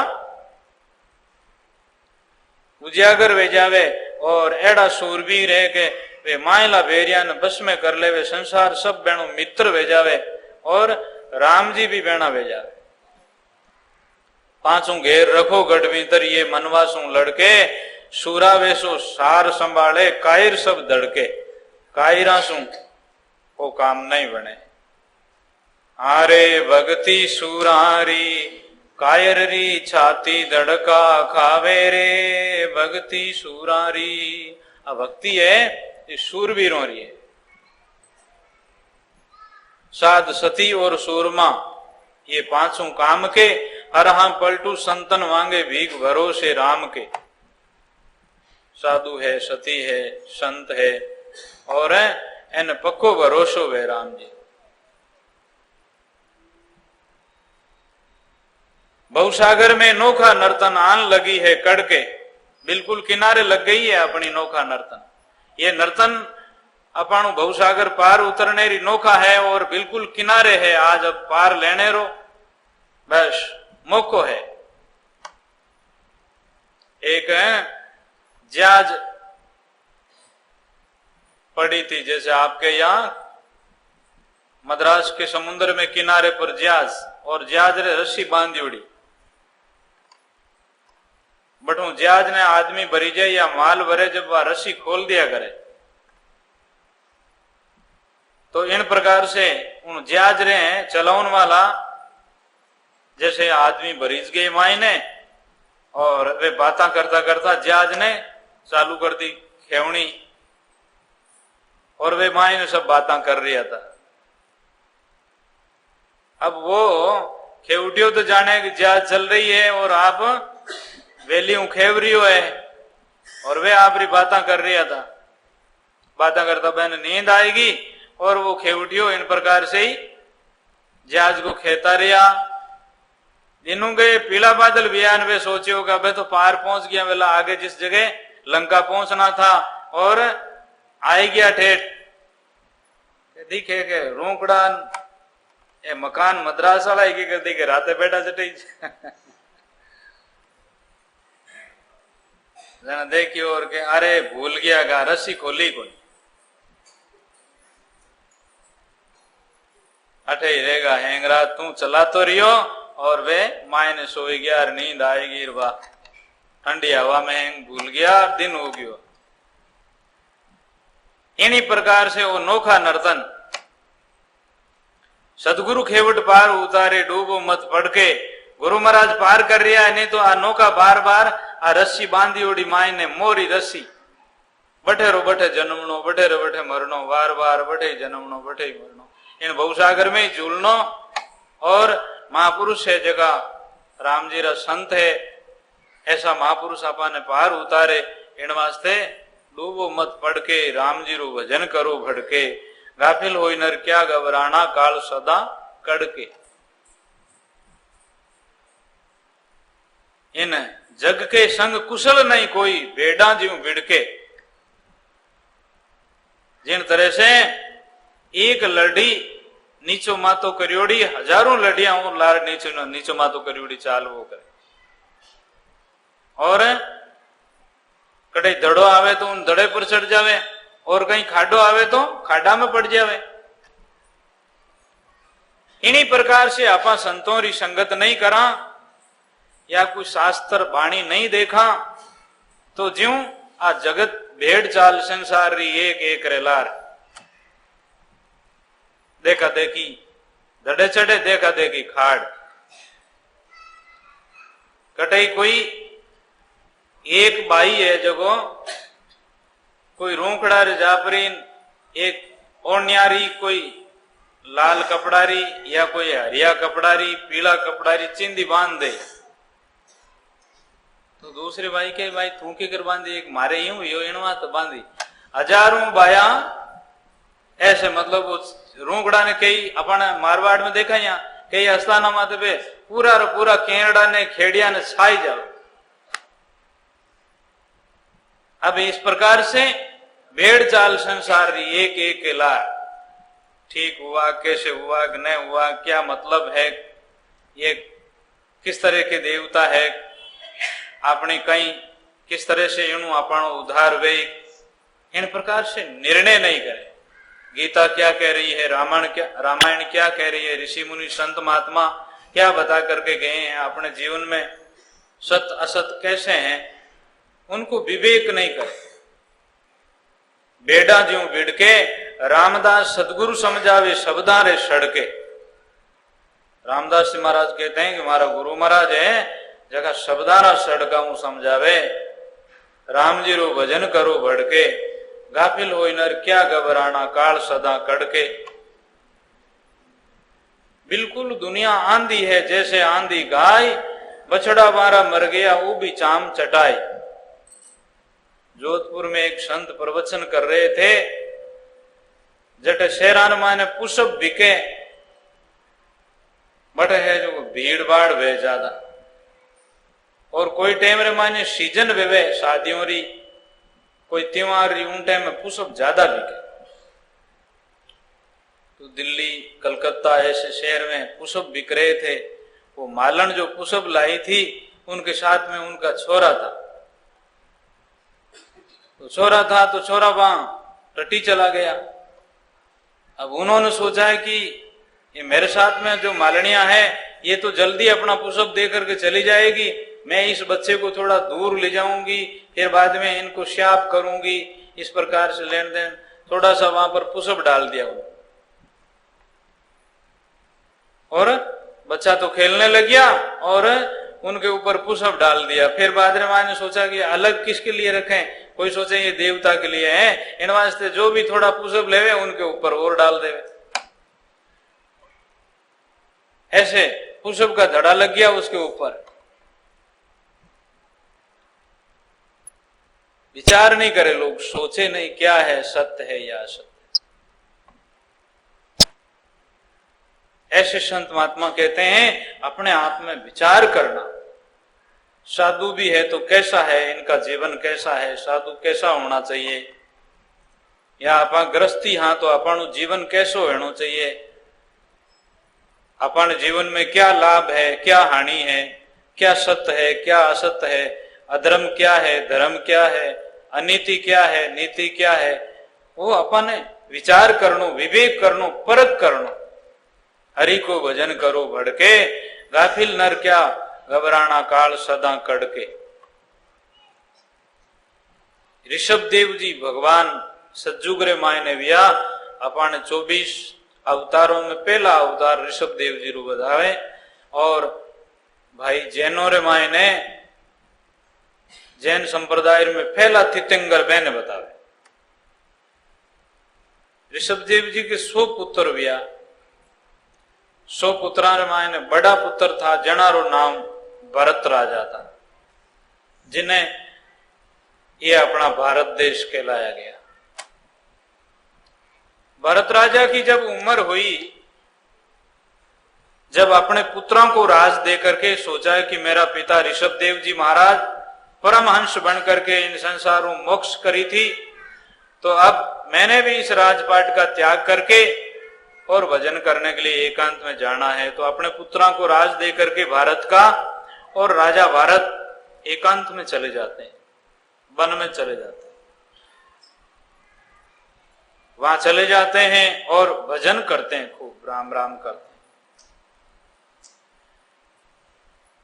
उजागर वे जावे, और एड़ा सूरवीर है के वे मायला बेरिया ने बस में कर ले। वे संसार सब बेणो मित्र वे जावे, और राम जी भी बेणा वे जावे। पांचों घेर रखो गढ़ भीतर, ये मनवासों लड़के, सूरा वेसो सार संभाले, कायर सब दड़के। कायरासु वो काम नहीं बने। आरे भक्ति सूरारी, कायर री छाती दड़का खावे रे, भक्ति सूरारी। अब भक्ति है ये सूरवीरों री है। साध सती और सूरमा ये पांचों काम के, अरहा पलटू संतन मांगे भीख भरोसे राम के। साधु है, सती है, संत है, और एन पक्को भरोसो वे राम जी। भवसागर में नोखा नर्तन आन लगी है कड़के, बिल्कुल किनारे लग गई है अपनी नोखा नर्तन। ये नर्तन अपाणु भवसागर पार उतरने री नोखा है, और बिल्कुल किनारे है। आज अब पार लेने रो बस मौको है। एक जहाज पड़ी थी, जैसे आपके यहाँ मद्रास के समुद्र में किनारे पर जहाज, और जहाज रे रस्सी बांधी उड़ी। बटू जहाज ने आदमी भरी जाए या माल भरे, जब वह रस्सी खोल दिया करे, तो इन प्रकार से उन जहाज रे चलाउन वाला जैसे आदमी भरीज गए मायने, और वे बातें करता करता जहाज ने चालू कर दी खेवनी, और वे मायने सब बातें कर रहा था। अब वो खेवटियो तो जाने कि जहाज चल रही है, और आप वेलियों खेवरियो है, और वे आप री बातें कर रहा था। बातें करता बहन नींद आएगी, और वो खेवटियो इन प्रकार से ही जहाज को खेता रहा। दिनों गए, पीला बादल भी आन, वे सोचे होगा अबे तो पार पहुंच गया, वेला आगे जिस जगह लंका पहुंचना था, और आई गया ठेठ। दिखे के रोकड़ा ए मकान मद्रास वाला ही कर दी के राते बैठा चटे जना देखियो, और के अरे भूल गया गा, रस्सी खोली कोई, अठे ही रहेगा हैंगरा, तू चला तो रियो, और वे मायने सोई गया, नींद आएगी, वाह ठंडी हवा में हैंग भूल गया, दिन हो गयो। इन्हीं प्रकार से वो नोखा नर्तन सदगुरु खेवट पार उतारे, डूबो मत पड़के। गुरु महाराज पार कर रिया है, नहीं तो आ नौका बार बार आ रस्सी बांधी ओडी माई ने मोरी रस्सी, बठे रो बठे जन्मनो, बठे रो बठे मरनो, बार बार बठे जन्मनो बठे मरनो। इन भवसागर में ही झूलनो। और महापुरुष है जगह राम जी रा संत है, ऐसा महापुरुष आपा ने पार उतारे। इन वास्ते डूबो मत पड़ के राम जी रो भजन करो भड़के, गाफिल होई नर क्या घबराना काल सदा कड़के। इन जग के संग कुशल नहीं कोई बेड़ा ज्यों बिड़के। जिन तरह से एक लड़ी नीचो मातो करियोड़ी हजारों लड़ियां और लार नीचो मातो करियोड़ी चाल वो करे। और कहीं दड़ो आवे तो उन दड़े पर चढ़ जावे, और कहीं खाडो आवे तो खाडा में पड़ जावे। इन्हीं प्रकार से आपा संतों री संगत नहीं करा या कोई शास्त्र बाणी नहीं देखा तो ज्यों आ जगत भेड़ चाल संसार री एक एक रेलार। देखा देखी दड़े चढ़े, देखा देखी खाड़। कटई कोई एक बाई है जगो कोई रोकड़ा रे जापरीन एक ओनियारी कोई लाल कपड़ारी या कोई हरिया कपड़ारी पीला कपड़ारी चिंदी बांध दे, तो दूसरे भाई के भाई तू के कर बांधी, एक मारे यूं यो इनवा तो बांधी। हजारों बाया ऐसे, मतलब उस रोकड़ा ने कई अपन मारवाड़ में देखा यहाँ कई अस्ताना माते पे पूरा रो पूरा केरड़ा ने खेड़िया ने छाई जाओ। अब इस प्रकार से भेड़ चाल संसार री एक एक के लार, ठीक हुआ कैसे हुआ कि नहीं हुआ, क्या मतलब है, ये किस तरह के देवता है, अपने कहीं किस तरह से इनु अपन उद्धार वे, इन प्रकार से निर्णय नहीं करे। गीता क्या कह रही है, रामायण क्या कह रही है, ऋषि मुनि संत महात्मा क्या बता करके गए हैं, अपने जीवन में सत असत कैसे हैं, उनको विवेक नहीं करे। बेड़ा ज्यों बिड़के रामदास सदगुरु समझावे शब्दा रे सड़के। रामदास जी महाराज कहते हैं कि हमारा गुरु महाराज है जगह शब्दारा सड़का समझावे, राम जी रो भजन करो भड़के, गाफिल होई नर क्या घबराना काल सदा कड़के। बिल्कुल दुनिया आंधी है जैसे आंधी गाय, बछड़ा मारा मर गया वो भी चाम चटाई। जोधपुर में एक संत प्रवचन कर रहे थे, जट शेरान माने पुष्प बिके बट है जो भीड़ भाड़ वे ज्यादा, और कोई टाइम रे माने सीजन वे शादियों री कोई त्योहार री उन टाइम में पुष्प ज्यादा बिके। तो दिल्ली कलकत्ता ऐसे शहर में पुष्प बिक रहे थे। वो मालन जो पुष्प लाई थी उनके साथ में उनका छोरा था, तो छोरा वहां टट्टी चला गया। अब उन्होंने सोचा है कि ये मेरे साथ में जो मालनिया है ये तो जल्दी अपना पुष्प दे करके चली जाएगी, मैं इस बच्चे को थोड़ा दूर ले जाऊंगी, फिर बाद में इनको श्याप करूंगी, इस प्रकार से लेन देन थोड़ा सा वहां पर पुष्प डाल दिया। और बच्चा तो खेलने लग गया और उनके ऊपर पुष्प डाल दिया। फिर बाद में मैंने सोचा कि अलग किसके लिए रखें, कोई सोचे ये देवता के लिए है, इन वास्ते जो भी थोड़ा पुष्प लेवे उनके ऊपर और डाल देवे। ऐसे पुष्प का धड़ा लग गया उसके ऊपर। विचार नहीं करे लोग, सोचे नहीं क्या है, सत्य है या असत्य। ऐसे संत महात्मा कहते हैं अपने आप में विचार करना। साधु भी है तो कैसा है, इनका जीवन कैसा है, साधु कैसा होना चाहिए, या अपन गृहस्थी हाँ तो अपन जीवन कैसो होना चाहिए, अपन जीवन में क्या लाभ है, क्या हानि है, क्या सत्य है, क्या असत्य है, अधर्म क्या है, धर्म क्या है, अनीति क्या है, नीति क्या है, वो अपन विचार करनो, विवेक करनो, परख करनो। हरि को भजन करो भड़के, गाफिल नर क्या घबराना काल सदा कड़के। ऋषभ देव जी भगवान सज्जुगरे मायने विया अपन 24 अवतारों में पहला अवतार ऋषभ देव जी रू बतावे। और भाई जैनों रे मायने जैन संप्रदाय में पहला तीर्थंकर बहने बतावे। ऋषभ देव जी के 100 पुत्र विया, 100 पुत्रा रे मायने बड़ा पुत्र था जनारो नाम भरत राजा था, जिन्हें ये अपना भारत देश कहलाया गया। भरत राजा की जब उम्र हुई, जब अपने पुत्रों को राज दे करके सोचा है कि मेरा पिता ऋषभ देव जी महाराज परमहंस बन करके इन संसारों मोक्ष करी थी, तो अब मैंने भी इस राजपाट का त्याग करके और भजन करने के लिए एकांत में जाना है। तो अपने पुत्रों को राज दे करके भारत का, और राजा भारत एकांत में चले जाते हैं, वन में चले जाते हैं, वहां चले जाते हैं और भजन करते हैं, खूब राम राम करते हैं।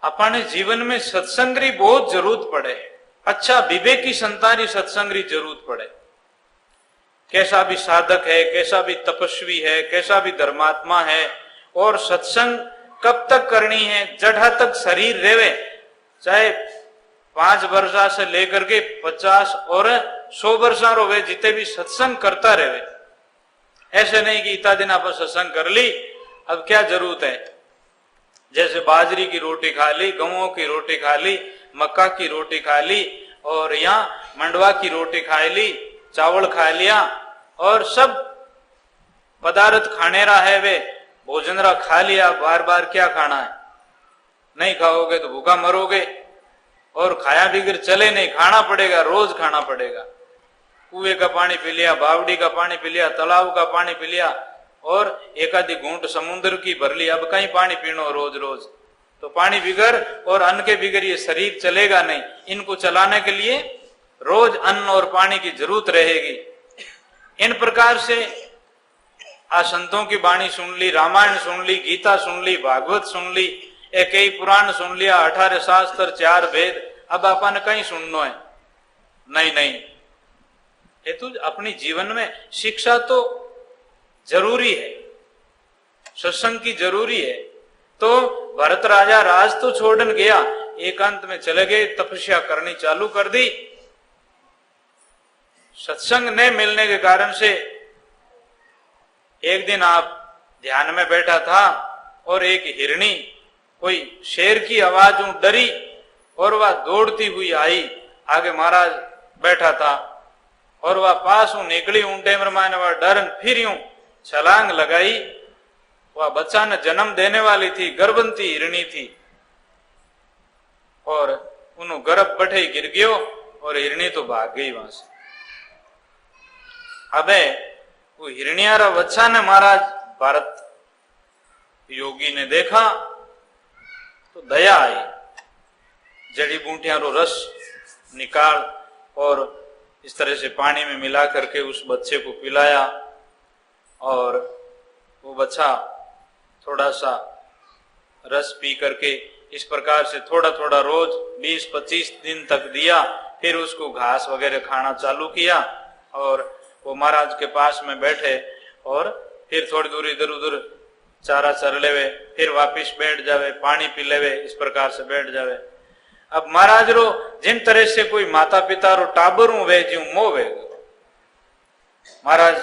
अपने जीवन में सत्संग की बहुत जरूरत पड़े, अच्छा विवेकी संतारी सत्संग की जरूरत पड़े। कैसा भी साधक है, कैसा भी तपस्वी है, कैसा भी धर्मात्मा है, और सत्संग कब तक करनी है, जड़ा तक शरीर रेवे, चाहे 5 वर्षा से लेकर के 50 और 100 वर्षा रोवे, जितने भी सत्संग करता रहे। ऐसे नहीं कि इतना दिन आप सत्संग कर ली, अब क्या जरूरत है। जैसे बाजरी की रोटी खा ली, गेहूं की रोटी खा ली, मक्का की रोटी खा ली, और यहाँ मंडवा की रोटी खा ली, चावल खा लिया, और सब पदार्थ खाने रहा है, वे भोजन रहा खा लिया, बार बार क्या खाना है। नहीं खाओगे तो भूखा मरोगे, और खाया बिगर चले नहीं, खाना पड़ेगा, रोज खाना पड़ेगा। कुएं का पानी पी लिया, बावड़ी का पानी पी लिया, तालाब का पानी पी लिया, और एक आधी घूंट समुद्र की भर ली, अब कहीं पानी पीनो रोज रोज, तो पानी बिगर और अन्न के बिगर ये शरीर चलेगा नहीं। इनको चलाने के लिए रोज अन्न और पानी की जरूरत रहेगी। इन प्रकार से आ संतों की वाणी सुन ली, रामायण सुन ली, गीता सुन ली, भागवत सुन ली, एक ही पुराण सुन लिया, 18 शास्त्र, 4 वेद, अब अपन कहीं सुनना है नहीं। नहीं, ये तो अपनी जीवन में शिक्षा तो जरूरी है, सत्संग की जरूरी है। तो भरत राजा राज तो छोड़न गया, एकांत में चले गए, तपस्या करनी चालू कर दी। सत्संग न मिलने के कारण से एक दिन आप ध्यान में बैठा था, और एक हिरणी कोई शेर की आवाज डरी, और वह दौड़ती हुई आई, आगे महाराज बैठा था, और वह पास निकली, ऊंटे में वह डरन फिर यूं छलांग लगाई। वह बच्चा ने जन्म देने वाली थी, गर्भवती हिरणी थी, और उन्होंने गर्भ बैठे गिर गयो, और हिरणी तो भाग गई वहां से। अबे वो हिरण्यारा बच्चा ने महाराज भारत योगी ने देखा तो दया आई, जड़ी बूटियां रो रस निकाल और इस तरह से पानी में मिला करके उस बच्चे को पिलाया, और वो बच्चा थोड़ा सा रस पी करके इस प्रकार से थोड़ा थोड़ा रोज 20-25 दिन तक दिया। फिर उसको घास वगैरह खाना चालू किया, और वो महाराज के पास में बैठे, और फिर थोड़ी दूर इधर उधर चारा चर लेवे, फिर वापिस बैठ जावे, पानी पी लेवे, इस प्रकार से बैठ जावे। अब महाराज रो जिन तरह से कोई माता पिता रो टाबरू वे ज्यू मोह वे, महाराज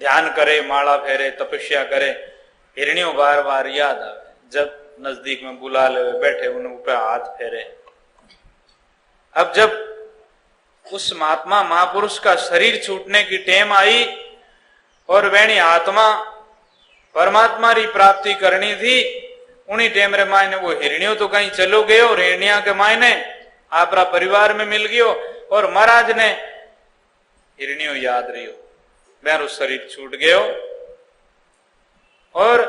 ध्यान करे, माला फेरे, तपस्या करे, हिरणियों बार बार याद आवे, जब नजदीक में बुला ले बैठे, उन्हें ऊपर हाथ फेरे। अब जब उस महात्मा महापुरुष का शरीर छूटने की टेम आई, और वैनी आत्मा परमात्मा की प्राप्ति करनी थी, उन्हीं टेम रे मायने वो हिरणियों तो कहीं चलो गयो, और हिरणिया के मायने आपरा परिवार में मिल गयो, और महाराज ने हिरणियों याद रहियो, मेरा शरीर छूट गयो, और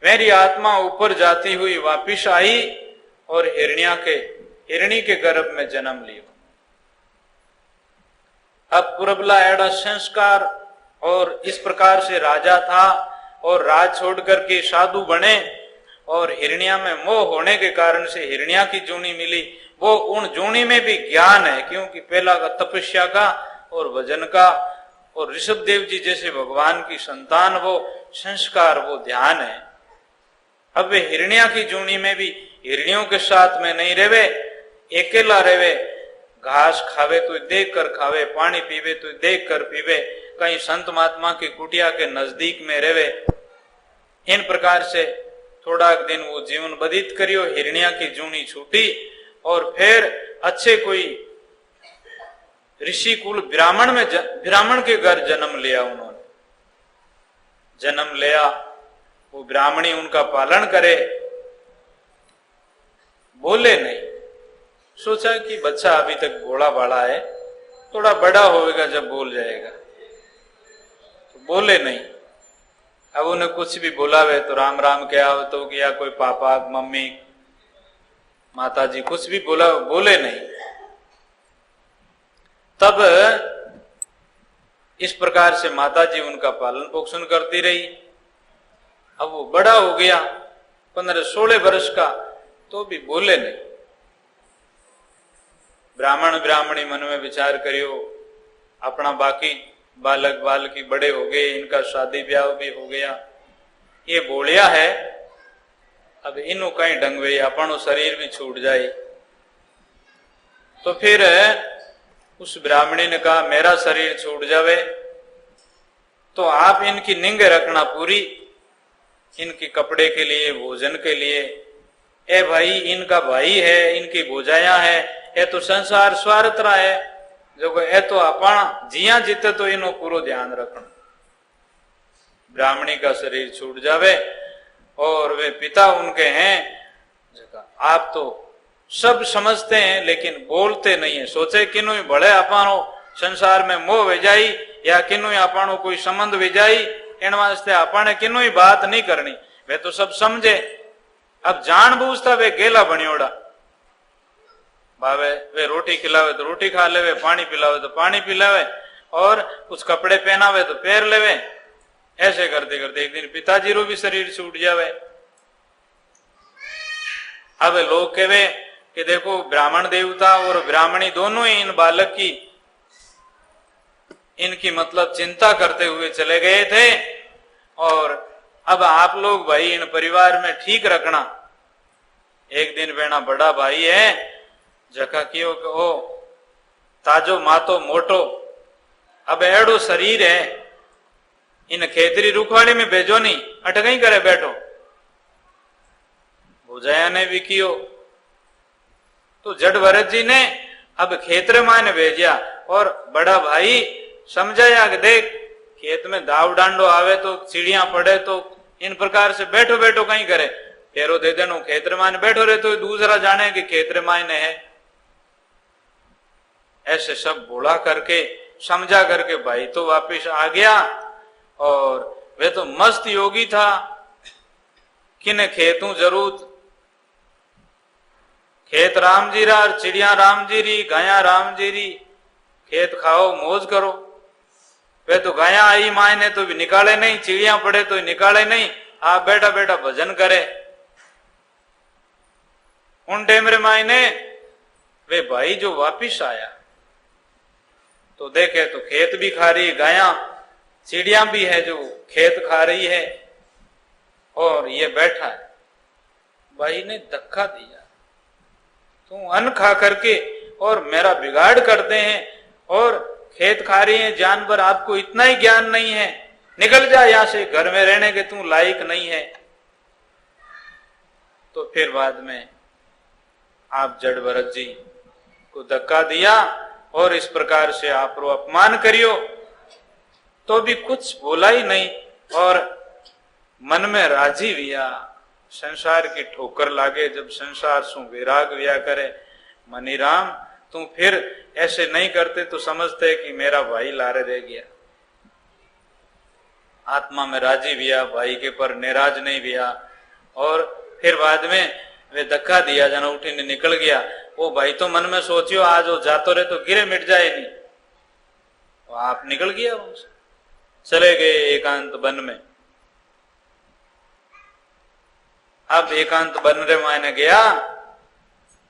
मेरी आत्मा ऊपर जाती हुई वापिस आई, और हिरणी के गर्भ में जन्म लियो। अब पुरबला एड़ा संस्कार, और इस प्रकार से राजा था, और राज छोड़ करके साधु बने, और हिरण्या में मोह होने के कारण से हिरण्या की जूनी मिली। वो उन जूनी में भी ज्ञान है, क्योंकि पहला का तपस्या का और भजन का, और ऋषभ देव जी जैसे भगवान की संतान, वो संस्कार, वो ध्यान है। अब वे हिरण्या की जूनी में भी हिरण्यों के साथ में नहीं रहे, अकेला रहे, घास खावे तो देख कर खावे, पानी पीवे तो देख कर पीवे, कहीं संत महात्मा की कुटिया के नजदीक में रहे, इन प्रकार से थोड़ा दिन वो जीवन व्यतीत करियो। हिरण्या की जूनी छूटी और फिर अच्छे कोई ऋषि कुल ब्राह्मण के घर जन्म लिया। उन्होंने जन्म लिया, वो ब्राह्मणी उनका पालन करे, बोले नहीं। सोचा कि बच्चा अभी तक भोला भाला है, थोड़ा बड़ा होएगा जब बोल जाएगा, तो बोले नहीं। अब उन्हें कुछ भी बोलावे तो राम राम क्या हो तो या कोई पापा मम्मी माता जी कुछ भी बोले नहीं। तब इस प्रकार से माता जी उनका पालन पोषण करती रही। अब वो बड़ा हो गया 15-16 वर्ष का, तो भी बोले नहीं। ब्राह्मण ब्राह्मणी मन में विचार करियो, अपना बाकी बालक बालकी बड़े हो गए, इनका शादी ब्याह भी हो गया, ये बोलिया है, अब इन्हों कहीं ढंग वे अपनो शरीर भी छूट जाए। तो फिर उस ब्राह्मणी ने कहा मेरा शरीर छूट जावे तो आप इनकी निंग रखना पूरी, इनके कपड़े के लिए भोजन के लिए। ए भाई इनका भाई है, इनकी भोजाया है, ये तो संसार स्वार्थ रहा है, जो ए तो अपन जिया जीते तो इनो पूरा ध्यान रखना। ब्राह्मणी का शरीर छूट जावे और वे पिता उनके हैं, आप तो सब समझते हैं लेकिन बोलते नहीं है। सोचे किन्नु भले अपानो संसार में मोह वेजाई या किन्नु अपानो कोई संबंध वेजाई, इन वास्ते अपने किन्नु ही बात नहीं करनी। वे तो सब समझे, अब जान बूझता वे गेला बनियोड़ा भावे, वे रोटी खिलावे तो रोटी खा लेवे, पानी पिलावे तो पानी पिलावे, और कुछ कपड़े पहनावे तो पहन लेवे। ऐसे करते करते एक दिन पिताजी रो भी शरीर छूट जावे। अब लोग कहे कि देखो ब्राह्मण देवता और ब्राह्मणी दोनों ही इन बालक की इनकी मतलब चिंता करते हुए चले गए थे, और अब आप लोग भाई इन परिवार में ठीक रखना। एक दिन बेना बड़ा भाई है जका कियो कि ओ ताजो मातो मोटो, अब एड़ो शरीर है, इन खेतरी रुखवाड़ी में भेजो नहीं, अट गई करे बैठो। भुजाया ने भी कियो तो जड़ भरत जी ने अब खेतर माने भेजा, और बड़ा भाई समझाया कि देख खेत में दाव डांडो आवे तो चिड़िया पड़े तो इन प्रकार से बैठो बैठो कहीं करे, फेरो दे देनो खेतर माने बैठो रहे तो दूसरा जाने कि खेतर मायने है। ऐसे सब बोला करके समझा करके भाई तो वापिस आ गया, और वे तो मस्त योगी था, किने खेतों जरूर, खेत राम जी रा, चिड़िया राम जी री, गाया राम जी री, खेत खाओ मौज करो। वे तो गाया आई मायने तो भी निकाले नहीं, चिड़िया पड़े तो निकाले नहीं, आप बैठा बैठा भजन करे। उन टेमरे मायने वे भाई जो वापिस आया तो देखे तो खेत भी खा रही गाया, चिड़िया भी है जो खेत खा रही है, और ये बैठा है। भाई ने धक्का दिया, तुम अन्न खा करके और मेरा बिगाड़ करते हैं, और खेत खा रही है जानवर, आपको इतना ही ज्ञान नहीं है, निकल जा यहां से, घर में रहने के तू लायक नहीं है। तो फिर बाद में आप जड़ भरत जी को धक्का दिया और इस प्रकार से आप रो अपमान करियो, तो भी कुछ बोला ही नहीं, और मन में राजी विया। संसार की ठोकर लागे जब संसार सु विराग विया करे, मनी राम तू फिर ऐसे नहीं करते तो समझते कि मेरा भाई लारे रह गया। आत्मा में राजी विया, भाई के पर निराज नहीं विया। और फिर बाद में वे धक्का दिया, जना उठी ने निकल गया। वो भाई तो मन में सोचियो आज वो जातो रहे तो गिरे मिट जाए नहीं, तो आप निकल गया उनसे, चले गए एकांत वन में। अब एकांत वन रे मायने गया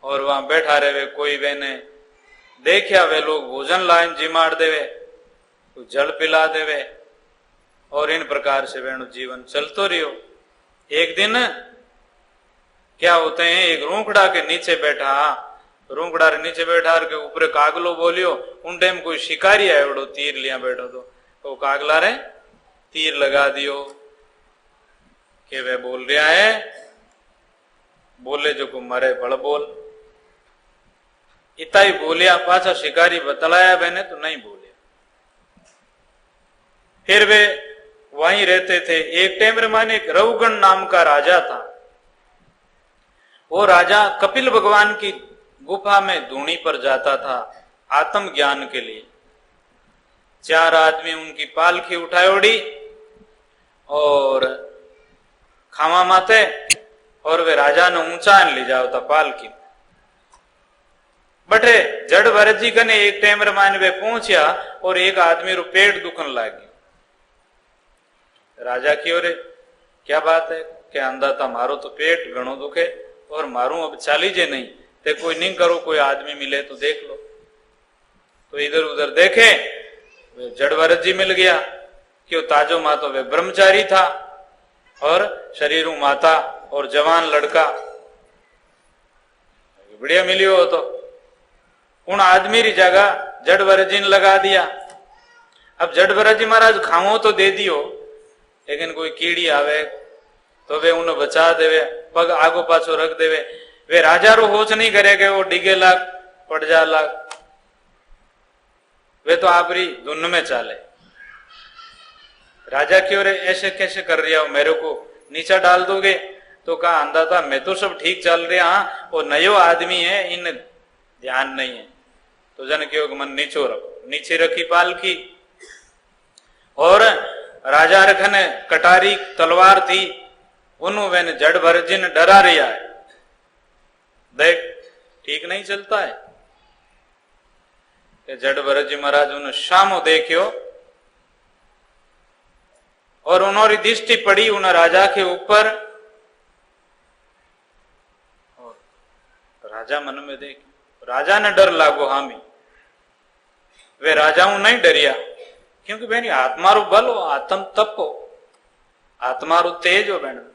और वहां बैठा रहे वे, कोई वेने देखा वे लोग भोजन लाइन जिमाड़ देवे, कोई जल पिला देवे, और इन प्रकार से वेणु जीवन चलतो रहियो। एक दिन क्या होते हैं, एक रूंखड़ा के नीचे बैठा, रूंखड़ा के नीचे बैठा के ऊपर कागलो बोलियो, उन टाइम कोई शिकारी है बड़ो तीर लिया बैठो, तो कागला रे तीर लगा दियो। कि वे बोल रहा है, बोले जो को मरे बड़ बोल। इतना ही बोलिया, पाछा शिकारी बतलाया मैंने तो नहीं बोलिया। फिर वे वहीं रहते थे। एक टाइम में माने एक रवगण नाम का राजा था। वो राजा कपिल भगवान की गुफा में धूनी पर जाता था आत्म ज्ञान के लिए। 4 आदमी उनकी पालकी उठाए ओढ़ी और खामा माते, और वे राजा ने ऊंचा ले जाओ था पालकी। बटे जड़ भरत जी कने एक टाइम मान वे पहुंचा और एक आदमी रो पेट दुखन लागी। राजा की ओरे क्या बात है? क्या अंधा था, मारो तो पेट घणो दुखे और मारू अब चाली जे नहीं, ते कोई नहीं करो, कोई आदमी मिले तो देख लो। तो इधर उधर देखे, वे जड़ भरत जी मिल गया कि वो ताजो मातो वे ब्रह्मचारी था और शरीरू माता और जवान लड़का बढ़िया मिलियो हो। तो उन आदमी री जगह जड़ भरत जी ने लगा दिया। अब जड़ भरत जी महाराज खाओ तो दे दियो, लेकिन कोई कीड़ी आवे तो वे उन्हें बचा देवे, पग आगो पाछो रख देवे। वे राजा रो होश नहीं करेगे, वो डिगे लाग पड़ जा लाग, वे तो आपरी धुन में चाले। राजा की ओर ऐसे कैसे कर रहा हो, मेरे को नीचा डाल दोगे? तो कहा अंधा था, मैं तो सब ठीक चल रहा, हाँ वो नयो आदमी है, इन ध्यान नहीं है। तो जन के मन नीचो रखो, नीचे रखी पालकी और राजा रखने कटारी तलवार थी, उन्होंने जड़ भरत जी ने डरा रिया है। देख ठीक नहीं चलता है कि जड़ भरत जी महाराज उन्हें शामो देखियो और उन्होंने दृष्टि पड़ी उन राजा के ऊपर। और राजा मन में देख, राजा ने डर लागो हामी। वे राजाओं नहीं डरिया, क्योंकि बेनी आत्मारू बल हो, आत्म तप हो, आत्मारू तेज हो। बहन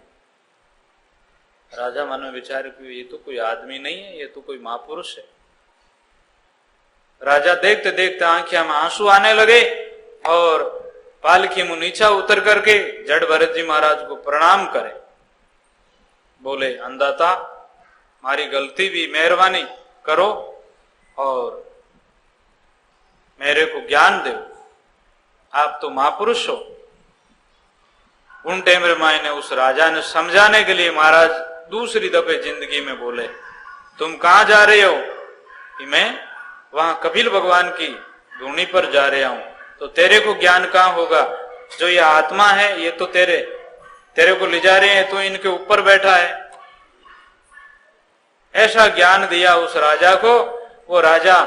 राजा मन में विचार कि ये तो कोई आदमी नहीं है, ये तो कोई महापुरुष है। राजा देखते देखते आंखिया में आंसू आने लगे और पालकी मुंह नीचा उतर करके जड़ भरत जी महाराज को प्रणाम करे। बोले अंधाता, मारी गलती भी मेहरबानी करो और मेरे को ज्ञान दो, आप तो महापुरुष हो। उन टाइम मायने उस राजा ने समझाने के लिए महाराज दूसरी दफे जिंदगी में बोले, तुम कहां जा रहे हो? कि मैं वहां कपिल भगवान की धूनी पर जा रहा हूं। तो तेरे को ज्ञान कहां होगा? जो ये आत्मा है ये तो तेरे को ले जा रहे हैं, तो इनके ऊपर बैठा है। ऐसा ज्ञान दिया उस राजा को। वो राजा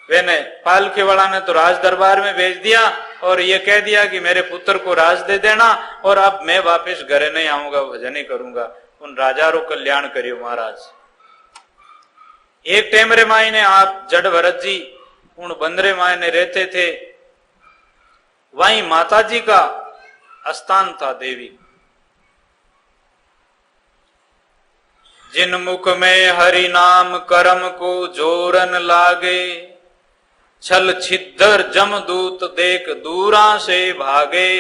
वेने पालकी वाला ने तो राज दरबार में भेज दिया और ये कह दिया कि मेरे पुत्र को राज दे देना और अब मैं वापस घरे नहीं आऊंगा, भजन ही करूंगा। उन राजा रो कल्याण करियो महाराज। एक टाइम रे मायने आप जड़ भरत जी उन बंदरे मायने रहते थे, वहीं माता जी का स्थान था देवी। जिन मुख में हरि नाम करम को जोरन लागे, छल छिद्र जमदूत देख दूरा से भागे।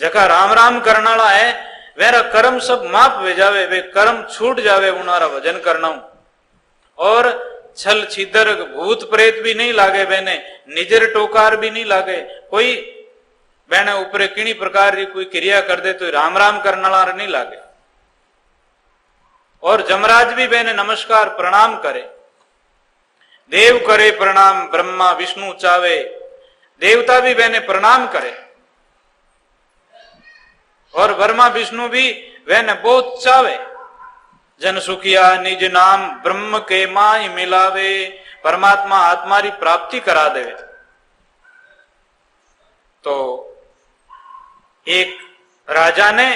जका राम राम करनाला है वेरा कर्म सब माफ वे जावे, वे कर्म छूट जावे उनारा भजन करना। और छल छिद्र भूत प्रेत भी नहीं लागे बहने, निजर टोकार भी नहीं लागे। कोई बहने ऊपर किनी प्रकार की कोई क्रिया कर दे तो राम राम करनाला नहीं लागे। और जमराज भी बहने नमस्कार प्रणाम करे, देव करे प्रणाम, ब्रह्मा विष्णु चावे, देवता भी बहने प्रणाम करे। और ब्रह्मा विष्णु भी वहने बहुत चावे। जन सुखिया निज नाम ब्रह्म के माई मिलावे, परमात्मा आत्मारी प्राप्ति करा दे। तो एक राजा ने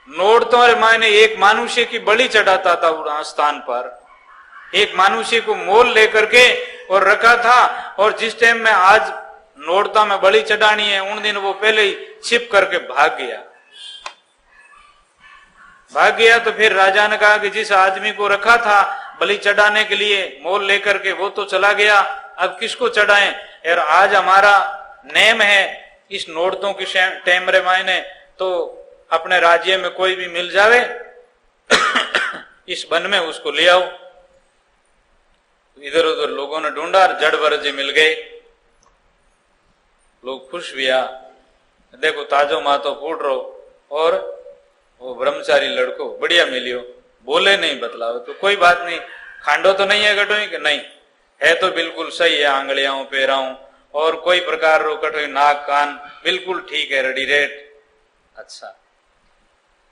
नोड़तों मायने एक मनुष्य की बलि चढ़ाता था उस स्थान पर। एक मनुष्य को मोल लेकर के और रखा था, और जिस टाइम में आज नोड़ता में बलि चढ़ानी है उन दिन वो पहले ही छिप करके भाग गया। तो फिर राजा ने कहा कि जिस आदमी को रखा था बलि चढ़ाने के लिए मोल लेकर के वो तो चला गया, अब किसको चढ़ाएं? यार आज हमारा नेम है इस नोड़तों की टाइम रे मायने तो अपने राज्य में कोई भी मिल जावे इस वन में उसको ले आओ। इधर उधर लोगों ने ढूंढा, जड़ भरत जी मिल गए। लोग खुश हुआ, देखो ताजो मातो फूट रो और वो ब्रह्मचारी लड़को बढ़िया मिलियो, बोले नहीं बतलाओ तो कोई बात नहीं, खांडो तो नहीं है कटोई कि नहीं है, तो बिल्कुल सही है, आंगलियां पैराऊं और कोई प्रकार रो कटोई नाक कान बिल्कुल ठीक है, रेडी रेट। अच्छा,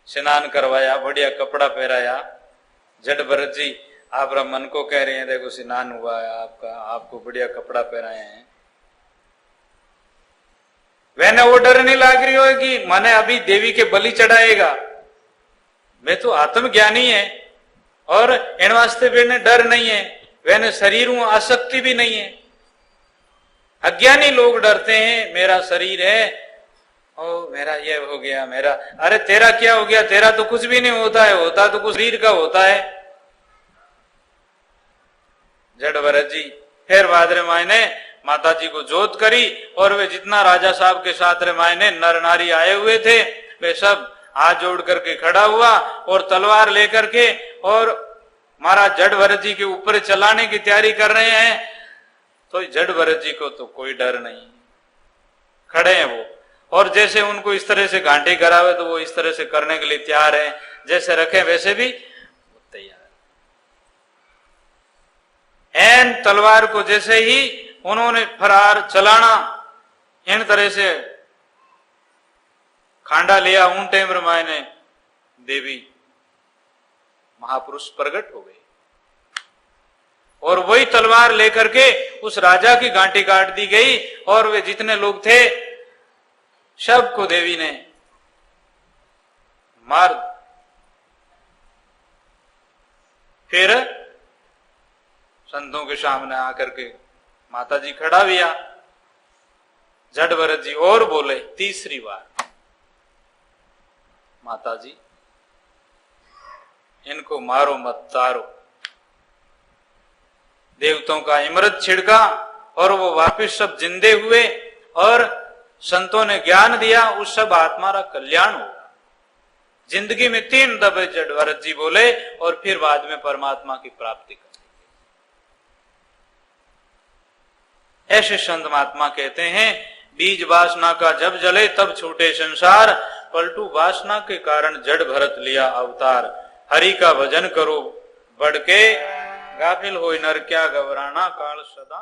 स्नान करवाया, बढ़िया कपड़ा पहराया। जड़ भरत जी आप मन को कह रहे हैं देखो स्नान हुआ है आपका, आपको बढ़िया कपड़ा पहनाए हैं। वैने वो डर नहीं लाग रही हो कि मैंने अभी देवी के बलि चढ़ाएगा, मैं तो आत्मज्ञानी है और इन वास्ते वेने डर नहीं है, वैने शरीर हूं, आसक्ति भी नहीं है। अज्ञानी लोग डरते हैं मेरा शरीर है, ओ मेरा ये हो गया, मेरा, अरे तेरा क्या हो गया, तेरा तो कुछ भी नहीं होता है, होता तो कुछ शरीर का होता है। जड़ भरत जी फिर बाद रे मायने माता जी को जोत करी और वे जितना राजा साहब के साथ रे मायने नर नारी आए हुए थे वे सब हाथ जोड़ करके खड़ा हुआ और तलवार लेकर के और महाराज जड़ भरत जी के ऊपर चलाने की तैयारी कर रहे हैं। तो जड़ भरत जी को तो कोई डर नहीं, खड़े हैं वो, और जैसे उनको इस तरह से घाटी करावे तो वो इस तरह से करने के लिए तैयार है, जैसे रखे वैसे भी तैयार। एन तलवार को जैसे ही उन्होंने फरार चलाना, इन तरह से खांडा लिया, उन टाइम मायने देवी महापुरुष प्रकट हो गई और वही तलवार लेकर के उस राजा की गांठी काट दी गई और वे जितने लोग थे सबको देवी ने मार। फिर संतों के सामने आकर के माता जी खड़ा हुआ। जड़ भरत जी और बोले तीसरी बार, माता जी इनको मारो मत तारो। देवताओं का इमरत छिड़का और वो वापिस सब जिंदे हुए और संतों ने ज्ञान दिया, उस सब आत्मा का कल्याण होगा। जिंदगी में 3 दफे जड़ भरत जी बोले और फिर बाद में परमात्मा की प्राप्ति कर। ऐसे संत महात्मा कहते हैं बीज वासना का जब जले तब छूटे संसार, पलटू वासना के कारण जड़ भरत लिया अवतार। हरि का भजन करो बढ़ के, गाफिल होई नर क्या घबराना, काल सदा